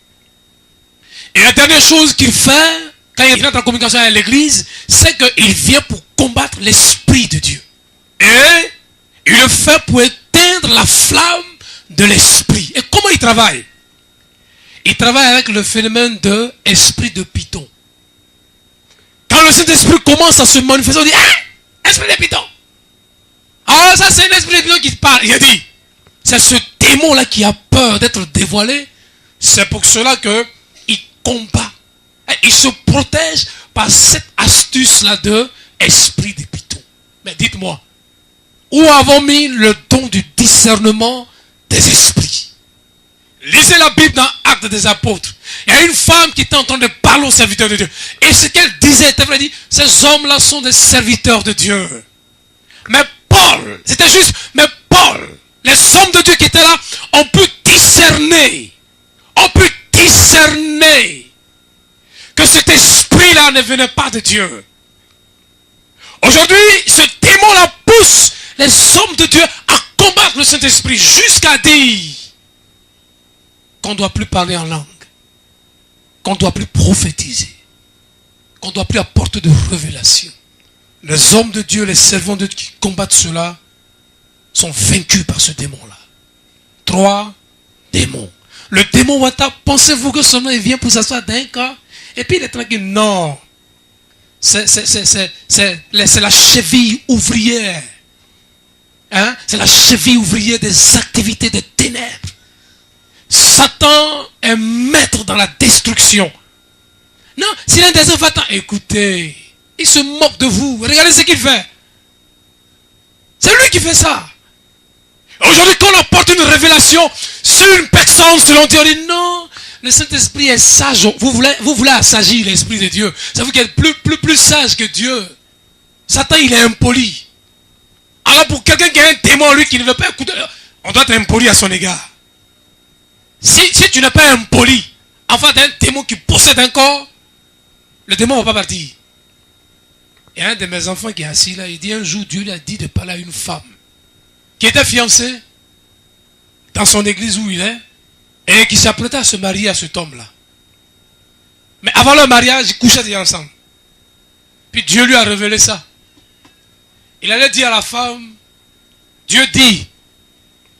Et la dernière chose qu'il fait, quand il entre en communication avec l'église, c'est qu'il vient pour combattre l'esprit de Dieu. Et il le fait pour éteindre la flamme de l'esprit. Et comment il travaille? Il travaille avec le phénomène de esprit de python. Quand le Saint-Esprit commence à se manifester, on dit, ah, esprit de python. Ah, ça c'est un esprit de python qui parle. Il a dit, c'est ce démon-là qui a peur d'être dévoilé. C'est pour cela qu'il combat. Il se protège par cette astuce-là de esprit de python. Mais dites-moi, où avons mis le don du discernement des esprits? Lisez la Bible dans Actes des Apôtres. Il y a une femme qui était en train de parler aux serviteurs de Dieu. Et ce qu'elle disait, elle dit, ces hommes-là sont des serviteurs de Dieu. Mais Paul, c'était juste, mais Paul, les hommes de Dieu qui étaient là, ont pu discerner que cet esprit-là ne venait pas de Dieu. Aujourd'hui, ce démon-là pousse les hommes de Dieu à combattre le Saint-Esprit jusqu'à dire qu'on ne doit plus parler en langue, qu'on ne doit plus prophétiser, qu'on ne doit plus apporter de révélation. Les hommes de Dieu, les servants de Dieu qui combattent cela sont vaincus par ce démon-là. 3 démons. Le démon Wata, pensez-vous que son nom il vient pour s'asseoir d'un corps et puis il est tranquille? Non. C'est la cheville ouvrière. Hein? C'est la cheville ouvrière des activités des ténèbres. Satan est maître dans la destruction. Non, s'il est un des enfants, écoutez, il se moque de vous. Regardez ce qu'il fait. C'est lui qui fait ça. Aujourd'hui, quand on apporte une révélation sur une personne, selon Dieu, on dit non, le Saint-Esprit est sage. Vous voulez assagir l'Esprit de Dieu. Ça veut dire qu'il est plus sage que Dieu. Satan, il est impoli. Alors pour quelqu'un qui a un démon, lui, qui ne veut pas écouter, on doit être impoli à son égard. Si tu n'es pas impoli, enfin d'un démon qui possède un corps, le démon ne va pas partir. Il y a un de mes enfants qui est assis là, il dit un jour, Dieu lui a dit de parler à une femme qui était fiancée dans son église où il est et qui s'apprêtait à se marier à cet homme-là. Mais avant le mariage, ils couchaient déjà ensemble. Puis Dieu lui a révélé ça. Il allait dire à la femme, Dieu dit,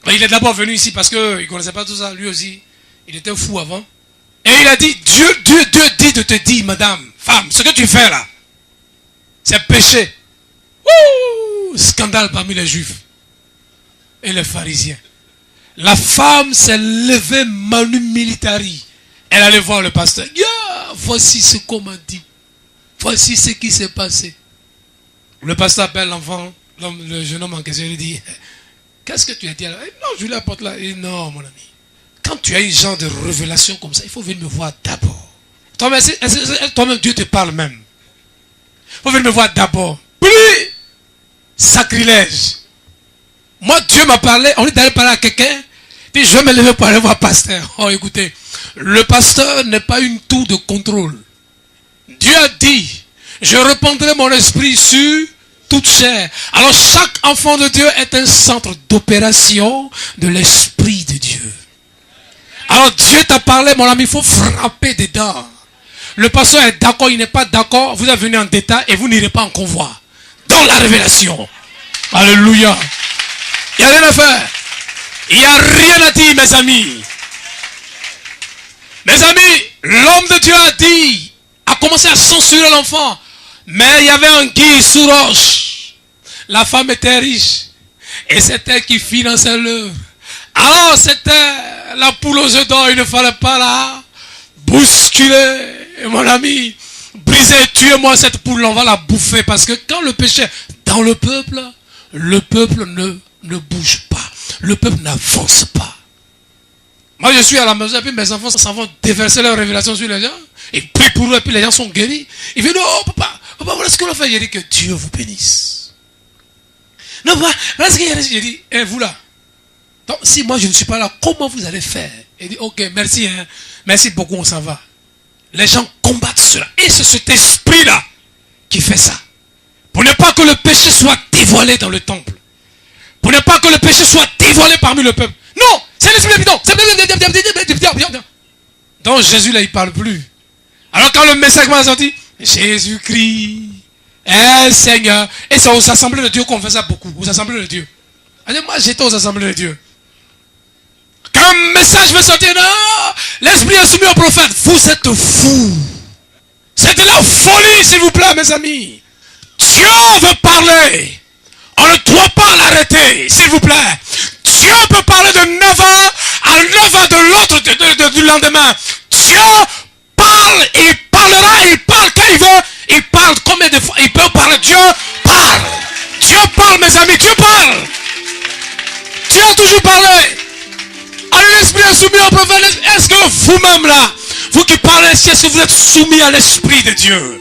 il est d'abord venu ici parce qu'il ne connaissait pas tout ça, lui aussi, il était fou avant. Et il a dit, Dieu dit de te dire, madame, femme, ce que tu fais là, c'est péché. Ouh, scandale parmi les juifs et les pharisiens. La femme s'est levée manu militari. Elle allait voir le pasteur. Voici ce qu'on m'a dit. Voici ce qui s'est passé. Le pasteur appelle l'enfant, le jeune homme en question, il lui dit, qu'est-ce que tu as dit là? Non, je lui apporte là. Il dit, non, mon ami. Quand tu as un genre de révélation comme ça, il faut venir me voir d'abord. Toi-même, Dieu te parle même. Il faut venir me voir d'abord. Plus sacrilège. Moi, Dieu m'a parlé, on est d'aller parler à quelqu'un, puis je vais me lever pour aller voir le pasteur. Oh, écoutez, le pasteur n'est pas une tour de contrôle. Dieu a dit, je répandrai mon esprit sur toute chair. Alors, chaque enfant de Dieu est un centre d'opération de l'esprit de Dieu. Alors, Dieu t'a parlé, mon ami, il faut frapper dedans. Le pasteur est d'accord, il n'est pas d'accord, vous êtes venu en détail et vous n'irez pas en convoi. Dans la révélation. Alléluia. Il n'y a rien à faire. Il n'y a rien à dire, mes amis. Mes amis, l'homme de Dieu a dit, a commencé à censurer l'enfant. Mais il y avait un guide sous roche. La femme était riche. Et c'était elle qui finançait l'œuvre. Alors c'était la poule aux œufs d'or. Il ne fallait pas la bousculer. Et mon ami, briser, tuez-moi cette poule, on va la bouffer. Parce que quand le péché est dans le peuple ne bouge pas. Le peuple n'avance pas. Moi je suis à la maison et puis mes enfants s'en vont déverser leur révélation sur les gens. Ils prient pour eux et puis les gens sont guéris. Ils viennent, oh papa, voilà ce qu'on a fait. J'ai dit que Dieu vous bénisse. Non, voilà ce qu'il y a. J'ai dit, et vous là. Donc si moi je ne suis pas là, comment vous allez faire? Il dit, ok, merci, hein. Merci beaucoup, on s'en va. Les gens combattent cela. Et c'est cet esprit-là qui fait ça. Pour ne pas que le péché soit dévoilé dans le temple. Pour ne pas que le péché soit dévoilé parmi le peuple. Non, c'est l'esprit de donc Jésus là, il ne parle plus. Alors quand le message m'a sorti, Jésus-Christ est Seigneur. Et c'est aux assemblées de Dieu qu'on fait ça beaucoup. Aux assemblées de Dieu. Alors, moi j'étais aux assemblées de Dieu. Quand un message me sortit, non, l'esprit est soumis au prophète. Vous êtes fous. C'est de la folie, s'il vous plaît, mes amis. Dieu veut parler. On ne doit pas l'arrêter, s'il vous plaît. Dieu peut parler de 9h à 9h de l'autre du lendemain. Dieu parle, il parlera, il parle quand il veut. Il parle combien de fois? Il peut parler. Dieu parle. Dieu parle, mes amis, Dieu parle. Dieu a toujours parlé. Alors l'esprit est soumis au prophète. Est-ce que vous-même là, vous qui parlez, est-ce que vous êtes soumis à l'esprit de Dieu?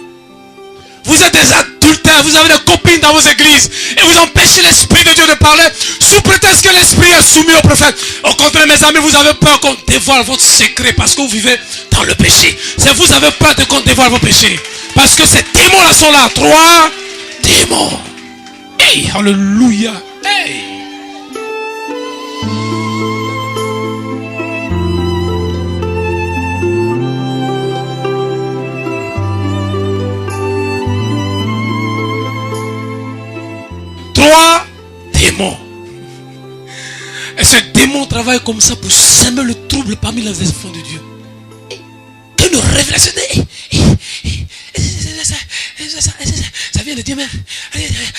Vous êtes des adultères, vous avez des copines dans vos églises et vous empêchez l'esprit de Dieu de parler sous prétexte que l'esprit est soumis au prophète. Au contraire, mes amis, vous avez peur qu'on dévoile votre secret parce que vous vivez dans le péché. C'est vous avez peur de qu'on dévoile vos péchés. Parce que ces démons-là sont là. 3 démons. Hey, alléluia. Hey. Démons. Et ce démon travaille comme ça pour semer le trouble parmi les enfants de Dieu. Une révélation. Ça vient de Dieu même.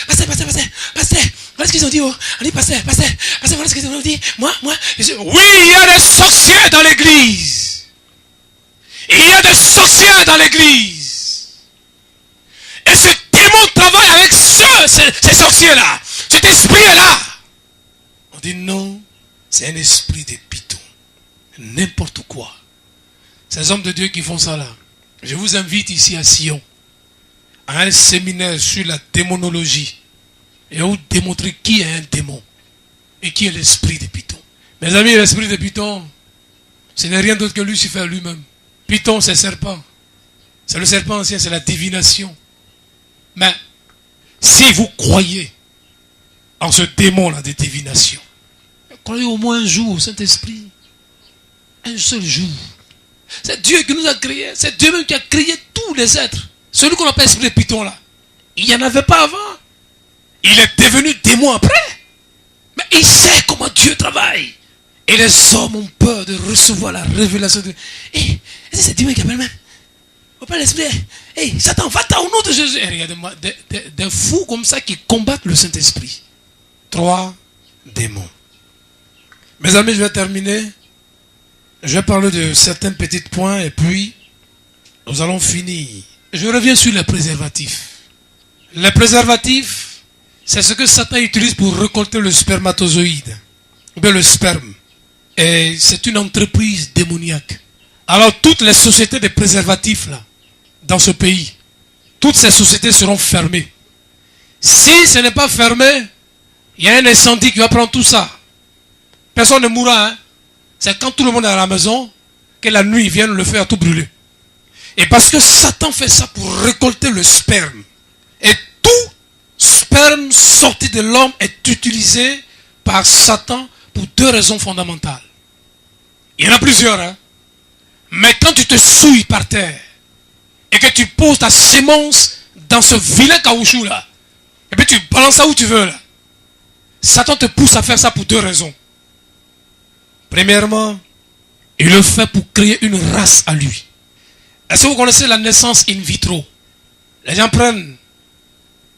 Pasteur. Voilà ce qu'ils ont dit. On dit pasteur, voilà ce qu'ils ont dit. Moi. Oui, il y a des sorciers dans l'église. Il y a des sorcières dans l'église. Et ce démon travaille avec ces sorciers-là. Cet esprit est là. On dit non, c'est un esprit de python. N'importe quoi. Ces hommes de Dieu qui font ça là. Je vous invite ici à Sion, à un séminaire sur la démonologie, et où démontrer qui est un démon et qui est l'esprit de python. Mes amis, l'esprit de python, ce n'est rien d'autre que Lucifer lui-même. Python, c'est serpent. C'est le serpent ancien, c'est la divination. Mais si vous croyez en ce démon-là de divination, croyez au moins un jour au Saint-Esprit. Un seul jour. C'est Dieu qui nous a créés. C'est Dieu même qui a créé tous les êtres. Celui qu'on appelle esprit de python là, il n'y en avait pas avant. Il est devenu démon après. Mais il sait comment Dieu travaille. Et les hommes ont peur de recevoir la révélation de... c'est Dieu qui appelle même. On appelle l'esprit. Satan, va-t'en au nom de Jésus. Regardez-moi, des fous comme ça qui combattent le Saint-Esprit. 3 démons. Mes amis, je vais terminer. Je vais parler de certains petits points et puis nous allons finir. Je reviens sur les préservatifs. Les préservatifs, c'est ce que Satan utilise pour récolter le spermatozoïde, ou bien le sperme. Et c'est une entreprise démoniaque. Alors toutes les sociétés de préservatifs là, dans ce pays, toutes ces sociétés seront fermées. Si ce n'est pas fermé, il y a un incendie qui va prendre tout ça. Personne ne mourra, hein. C'est quand tout le monde est à la maison que la nuit vient le faire tout brûler. Et parce que Satan fait ça pour récolter le sperme. Et tout sperme sorti de l'homme est utilisé par Satan pour 2 raisons fondamentales. Il y en a plusieurs, hein. Mais quand tu te souilles par terre et que tu poses ta sémence dans ce vilain caoutchouc là, et puis tu balances ça où tu veux là, Satan te pousse à faire ça pour 2 raisons. Premièrement, il le fait pour créer une race à lui. Est-ce que vous connaissez la naissance in vitro? Les gens prennent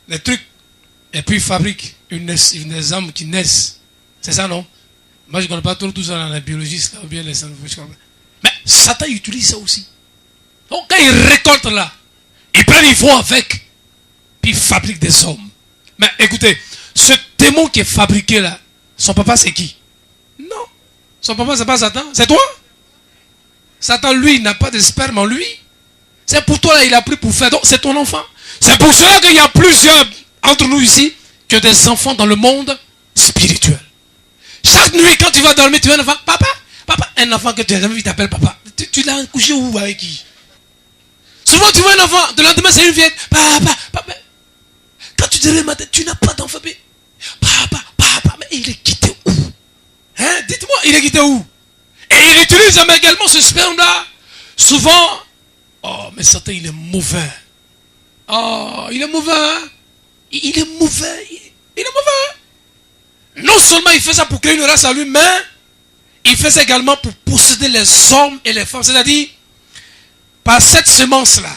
les trucs et puis fabriquent une âme qui naissent. C'est ça, non? Moi, je ne connais pas trop tout ça dans la biologie, ou bien les scientifiques. Mais Satan utilise ça aussi. Donc, quand il récolte là, il prend, ils vont avec, puis il fabrique des hommes. Mais écoutez, ce démon qui est fabriqué là, son papa c'est qui? Non. Son papa c'est pas Satan, c'est toi. Satan lui n'a pas de sperme en lui. C'est pour toi là, il a pris pour faire. Donc c'est ton enfant. C'est pour cela qu'il y a plusieurs entre nous ici que des enfants dans le monde spirituel. Chaque nuit quand tu vas dormir, tu vois un enfant. Papa, un enfant que tu n'as jamais vu t'appelle papa. Tu l'as couché où avec qui? Souvent tu vois un enfant, le lendemain c'est une vieille. Papa. Quand tu te lèves le matin, tu n'as pas d'enfant. Papa, mais il est quitté où? Hein? Dites-moi, il est quitté où? Et il utilise également ce sperme-là. Souvent, oh, mais Satan, il est mauvais. Oh, il est mauvais. Hein? Il est mauvais. Il est mauvais. Non seulement il fait ça pour créer une race à lui, mais il fait ça également pour posséder les hommes et les femmes. C'est-à-dire, par cette semence-là,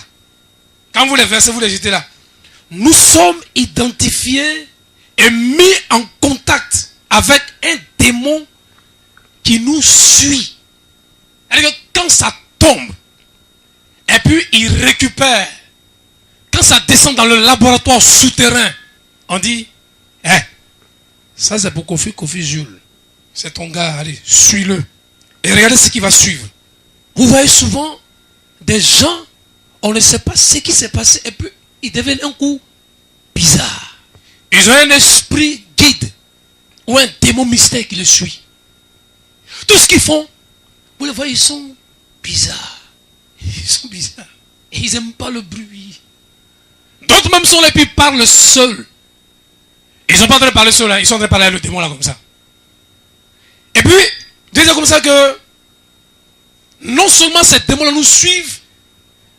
quand vous les versez, vous les jetez là, nous sommes identifiés et mis en contact avec un démon qui nous suit. C'est-à-dire que quand ça tombe, et puis il récupère, quand ça descend dans le laboratoire souterrain, on dit, ça c'est pour Kofi Jules. C'est ton gars, allez, suis-le. Et regardez ce qui va suivre. Vous voyez souvent des gens, on ne sait pas ce qui s'est passé, et puis ils deviennent un coup bizarre. Ils ont un esprit guide ou un démon mystère qui les suit. Tout ce qu'ils font, vous les voyez, ils sont bizarres. Ils sont bizarres. Et ils n'aiment pas le bruit. D'autres même sont là et puis parlent seuls. Ils ne sont pas en train de parler seuls, hein. Ils sont en train de parler avec le démon là comme ça. Et puis, disons comme ça que non seulement ces démons là nous suivent,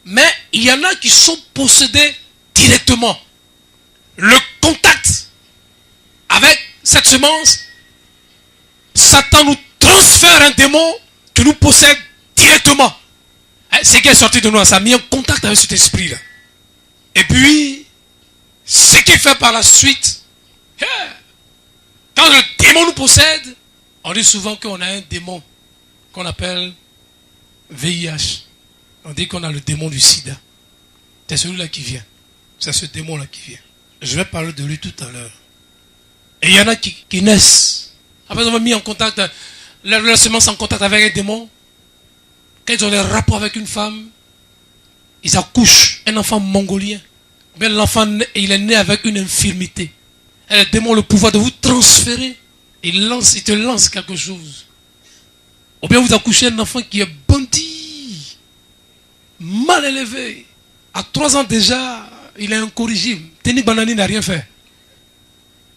mais il y en a qui sont possédés directement. Le contact avec cette semence, Satan nous transfère un démon qui nous possède directement. Ce qui est sorti de nous, ça a mis en contact avec cet esprit-là. Et puis, ce qu'il fait par la suite, quand le démon nous possède, on dit souvent qu'on a un démon qu'on appelle VIH. On dit qu'on a le démon du sida. C'est celui-là qui vient. C'est ce démon-là qui vient. Je vais parler de lui tout à l'heure. Et il y en a qui naissent Après avoir mis en contact, leur semence en contact avec un démon, quand ils ont des rapports avec une femme, ils accouchent un enfant mongolien. Ou bien l'enfant, il est né avec une infirmité. Et le démon a le pouvoir de vous transférer. Il te lance quelque chose. Ou bien vous accouchez un enfant qui est bandit, mal élevé. À 3 ans déjà, il est incorrigible. Teni Banani n'a rien fait.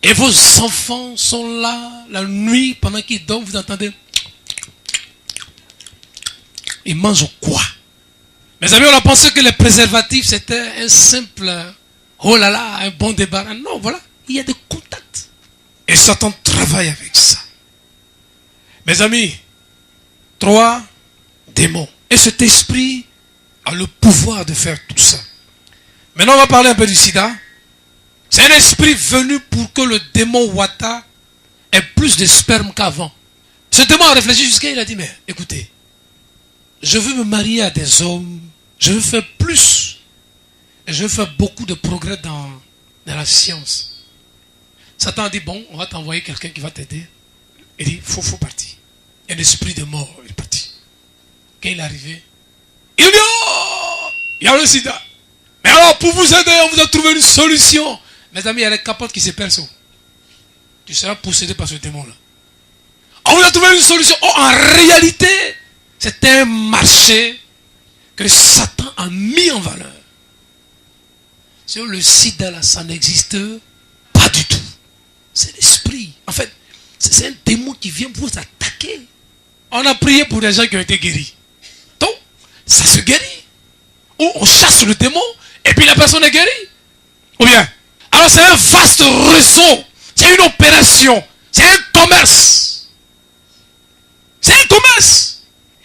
Et vos enfants sont là, la nuit, pendant qu'ils dorment, vous entendez. Ils mangent quoi? Mes amis, on a pensé que les préservatifs, c'était un simple, oh là là, un bon débarras. Non, voilà, il y a des contacts. Et Satan travaille avec ça. Mes amis, 3 démons. Et cet esprit a le pouvoir de faire tout ça. Maintenant, on va parler un peu du sida. C'est un esprit venu pour que le démon Wata ait plus de sperme qu'avant. Ce démon a réfléchi jusqu'à il a dit, mais écoutez, je veux me marier à des hommes, je veux faire plus, et je veux faire beaucoup de progrès dans la science. Satan a dit, bon, on va t'envoyer quelqu'un qui va t'aider. Il dit, faut partir. Un esprit de mort, il est parti. Quand il est arrivé, il dit, oh, il y a le sida. Mais alors, pour vous aider, on vous a trouvé une solution. Mes amis, il y a les capotes qui se percent. Tu seras possédé par ce démon-là. On vous a trouvé une solution. Oh, en réalité, c'est un marché que Satan a mis en valeur. Sur le sida, là, ça n'existe pas du tout. C'est l'esprit. En fait, c'est un démon qui vient pour vous attaquer. On a prié pour des gens qui ont été guéris. Donc, ça se guérit. Ou on chasse le démon et puis la personne est guérie. Ou bien, alors c'est un vaste réseau. C'est une opération. C'est un commerce. C'est un commerce.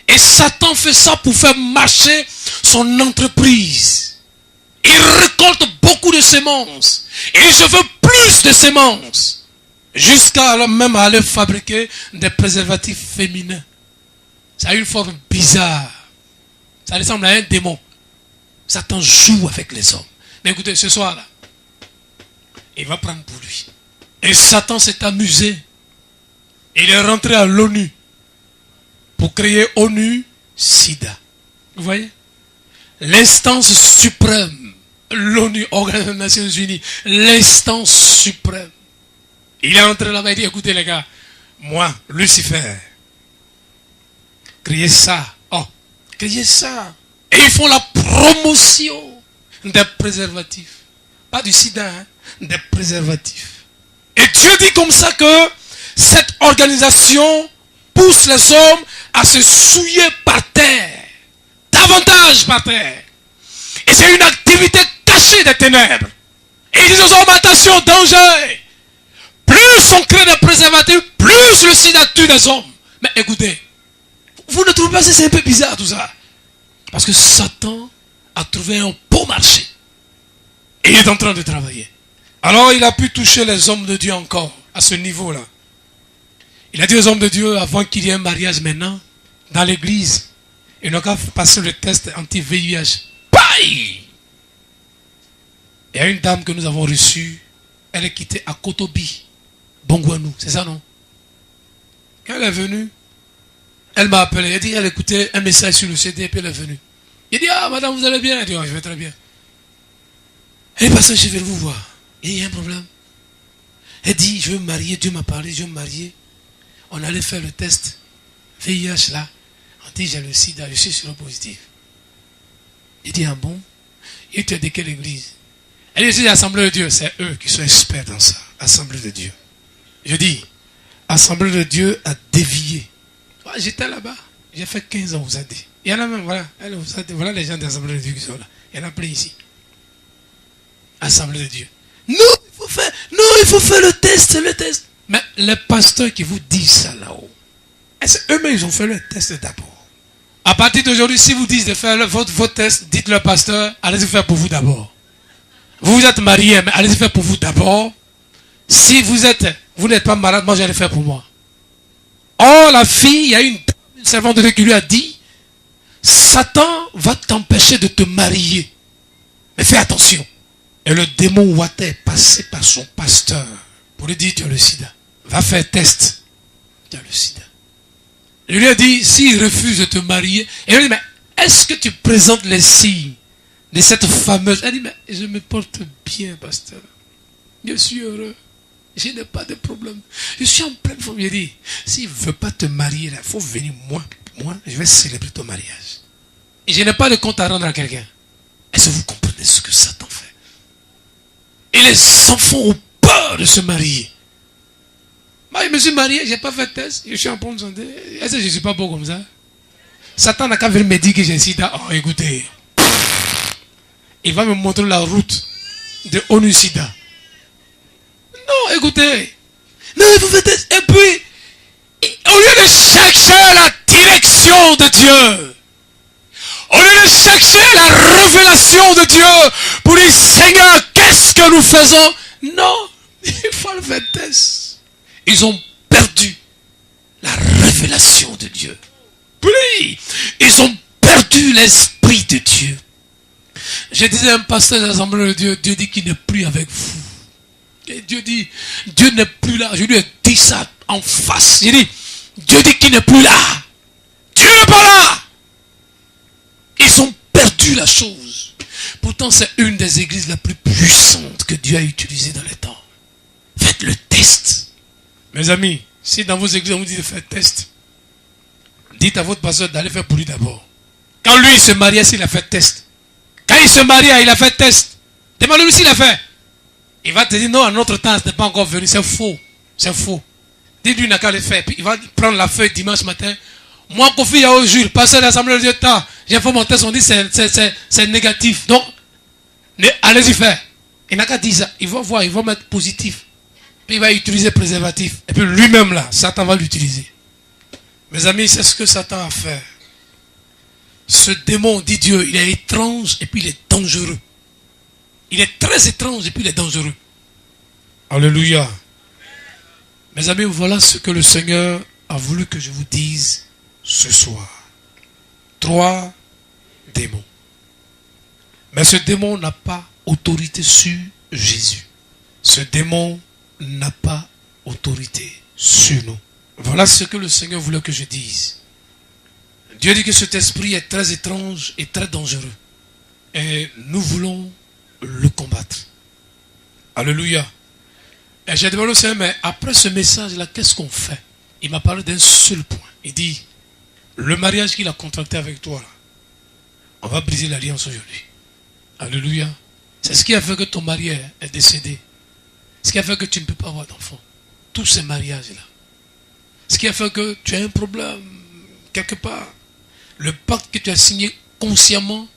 Et Satan fait ça pour faire marcher son entreprise. Il récolte beaucoup de semences. Et je veux plus de semences. Jusqu'à même aller fabriquer des préservatifs féminins. Ça a une forme bizarre. Ça ressemble à un démon. Satan joue avec les hommes. Mais écoutez, ce soir-là, il va prendre pour lui. Et Satan s'est amusé. Il est rentré à l'ONU pour créer ONU-SIDA. Vous voyez? L'instance suprême. L'ONU, Organisation des Nations Unies. L'instance suprême. Il est entré là-bas et dit, écoutez les gars, moi, Lucifer, créez ça. Oh, créez ça. Et ils font la promotion des préservatifs. Pas du sida, hein, des préservatifs. Et Dieu dit comme ça que cette organisation pousse les hommes à se souiller par terre. Davantage par terre. Et c'est une activité cachée des ténèbres. Et ils disent aux hommes, attention, danger. Plus on crée des préservatifs, plus le sida tue des hommes. Mais écoutez, vous ne trouvez pas que c'est un peu bizarre tout ça? Parce que Satan a trouvé un beau marché. Et il est en train de travailler. Alors il a pu toucher les hommes de Dieu encore, à ce niveau-là. Il a dit aux hommes de Dieu, avant qu'il y ait un mariage maintenant, dans l'église, il n'a qu'à passer le test anti-VIH. Bye! Il y a une dame que nous avons reçue, elle est quittée à Kotobi, Bongwanou, c'est ça non? Quand elle est venue, elle m'a appelé, elle dit, elle écoutait un message sur le CD, et puis elle est venue. Il dit, ah madame, vous allez bien? Elle dit, oh, je vais très bien. Elle est passée, je vais vous voir. Il y a un problème. Elle dit, je veux me marier, Dieu m'a parlé, je veux me marier. On allait faire le test VIH là. On dit, j'ai le sida, je suis sur le positif. Il dit, ah bon? Et tu es de quelle église? Elle dit, je suis l'Assemblée de Dieu. C'est eux qui sont experts dans ça. Assemblée de Dieu. Je dis, Assemblée de Dieu a dévié. J'étais là-bas. J'ai fait 15 ans, vous a dit. Il y en a même, voilà. Voilà les gens de l'Assemblée de Dieu qui sont là. Il y en a plein ici. Assemblée de Dieu. Non, il faut faire le test. Mais les pasteurs qui vous disent ça là-haut, eux-mêmes, ils ont fait le test d'abord. À partir d'aujourd'hui, si vous dites de faire votre test, dites-le pasteur, allez-y faire pour vous d'abord. Vous êtes marié, mais allez-y faire pour vous d'abord. Si vous n'êtes pas malade, moi j'allais faire pour moi. Or, la fille, il y a une servante de Dieu qui lui a dit, Satan va t'empêcher de te marier. Mais fais attention. Et le démon Wata est passé par son pasteur pour lui dire, tu as le sida. Va faire test. tu as le sida. Je lui ai dit, s'il refuse de te marier, et il lui a dit, mais est-ce que tu présentes les signes de cette fameuse... Elle dit, mais je me porte bien, pasteur. Je suis heureux. Je n'ai pas de problème. Je suis en pleine forme. Il dit, s'il ne veut pas te marier, il faut venir moi, je vais célébrer ton mariage. Et je n'ai pas de compte à rendre à quelqu'un. Est-ce que vous comprenez ce que Satan fait? Et les enfants ont peur de se marier. Moi, je me suis marié, je n'ai pas fait de test, je suis en bonne santé. Est-ce que je ne suis pas beau comme ça? Satan n'a qu'à venir me dire que j'ai sida. Oh, écoutez. Il va me montrer la route de ONU-SIDA. Non, écoutez. Non, vous faites test. Et puis, au lieu de chercher la direction de Dieu, au lieu de chercher la révélation de Dieu, pour dire, Seigneur, qu'est-ce que nous faisons? Non, il faut le faire test. Ils ont perdu la révélation de Dieu. Puis, ils ont perdu l'esprit de Dieu. Je disais à un pasteur de l'Assemblée de Dieu, Dieu dit qu'il n'est plus avec vous. Et Dieu dit, Dieu n'est plus là. Je lui ai dit ça en face. J'ai dit, Dieu dit qu'il n'est plus là. Dieu n'est pas là. Ils ont perdu la chose. Pourtant, c'est une des églises les plus puissantes que Dieu a utilisées dans les temps. Faites le test. Mes amis, si dans vos églises on vous dit de faire test, dites à votre pasteur d'aller faire pour lui d'abord. Quand lui il se mariait, s'il a fait test. Quand il se mariait, il a fait test. Demande-lui s'il a fait. Il va te dire non, à notre temps, ce n'est pas encore venu. C'est faux. C'est faux. Dites-lui, il n'a qu'à le faire. Puis il va prendre la feuille dimanche matin. Moi, Kofi, il y a au jour, pasteur de l'Assemblée de Dieu, j'ai fait mon test, on dit c'est négatif. Donc, allez-y faire. Il n'a qu'à dire ça. Il va voir, il va mettre positif. Puis il va utiliser préservatif. Et puis lui-même là, Satan va l'utiliser. Mes amis, c'est ce que Satan a fait. Ce démon, dit Dieu, il est étrange et puis il est dangereux. Il est très étrange et puis il est dangereux. Alléluia. Mes amis, voilà ce que le Seigneur a voulu que je vous dise ce soir. 3 démons. Mais ce démon n'a pas autorité sur Jésus. Ce démon n'a pas autorité sur nous. Voilà ce que le Seigneur voulait que je dise. Dieu dit que cet esprit est très étrange et très dangereux. Et nous voulons le combattre. Alléluia. Et j'ai demandé au Seigneur, mais après ce message-là, qu'est-ce qu'on fait? Il m'a parlé d'un seul point. Il dit, le mariage qu'il a contracté avec toi, là, on va briser l'alliance aujourd'hui. Alléluia. C'est ce qui a fait que ton mari est décédé. Ce qui a fait que tu ne peux pas avoir d'enfant. Tous ces mariages-là. Ce qui a fait que tu as un problème quelque part. Le pacte que tu as signé consciemment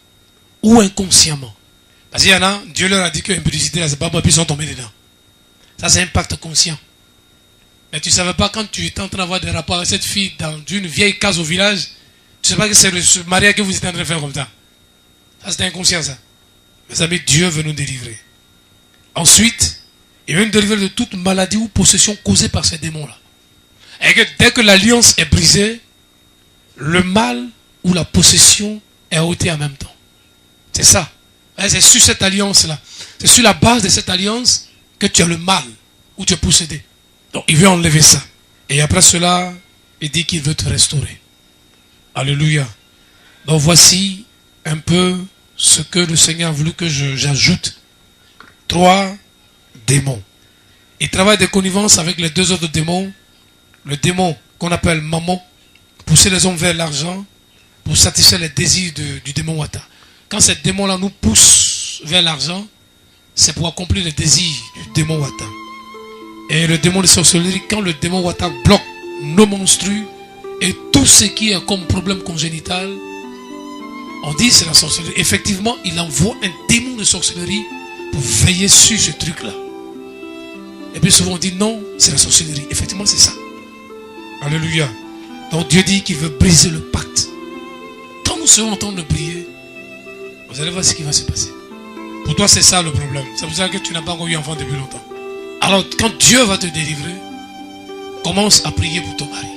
ou inconsciemment. Parce qu'il y en a, Dieu leur a dit que l'impudicité, là, c'est pas moi, puis ils sont tombés dedans. Ça, c'est un pacte conscient. Mais tu ne savais pas quand tu étais en train d'avoir des rapports avec cette fille dans une vieille case au village, tu ne sais pas que c'est ce mariage que vous étiez en train de faire comme ça. Ça, c'est inconscient, ça. Mes amis, Dieu veut nous délivrer. Ensuite, il veut nous délivrer de toute maladie ou possession causée par ces démons-là. Et que dès que l'alliance est brisée, le mal ou la possession est ôté en même temps. C'est ça. C'est sur cette alliance-là. C'est sur la base de cette alliance que tu as le mal ou tu es possédé. Donc il veut enlever ça. Et après cela, il dit qu'il veut te restaurer. Alléluia. Donc voici un peu ce que le Seigneur a voulu que j'ajoute. 3 démons. Il travaille de connivence avec les 2 autres démons. Le démon qu'on appelle Mammon, pousser les hommes vers l'argent pour satisfaire les désirs du démon Wata. Quand ces démons-là nous poussent vers l'argent, c'est pour accomplir les désirs du démon Wata. Et le démon de sorcellerie, quand le démon Wata bloque nos monstrues et tout ce qui est comme problème congénital, on dit c'est la sorcellerie. Effectivement, il envoie un démon de sorcellerie pour veiller sur ce truc-là. Et puis souvent on dit non, c'est la sorcellerie. Effectivement, c'est ça. Alléluia. Donc Dieu dit qu'il veut briser le pacte. Quand nous serons en train de prier, vous allez voir ce qui va se passer. Pour toi, c'est ça le problème. C'est pour ça que tu n'as pas encore eu enfant depuis longtemps. Alors, quand Dieu va te délivrer, commence à prier pour ton mari.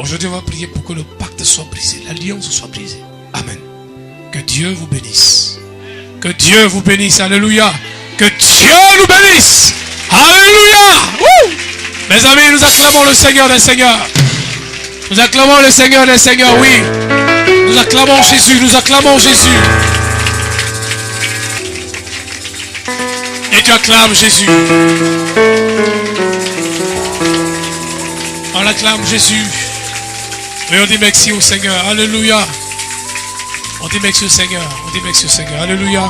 Aujourd'hui, on va prier pour que le pacte soit brisé, l'alliance soit brisée. Amen. Que Dieu vous bénisse. Que Dieu vous bénisse. Alléluia. Que Dieu nous bénisse. Alléluia. Woo! Mes amis, nous acclamons le Seigneur des Seigneurs. Nous acclamons le Seigneur des Seigneurs, oui. Nous acclamons Jésus, nous acclamons Jésus. Et tu acclames Jésus. On acclame Jésus. Et on dit merci au Seigneur. Alléluia. On dit merci au Seigneur. On dit merci au Seigneur. Alléluia.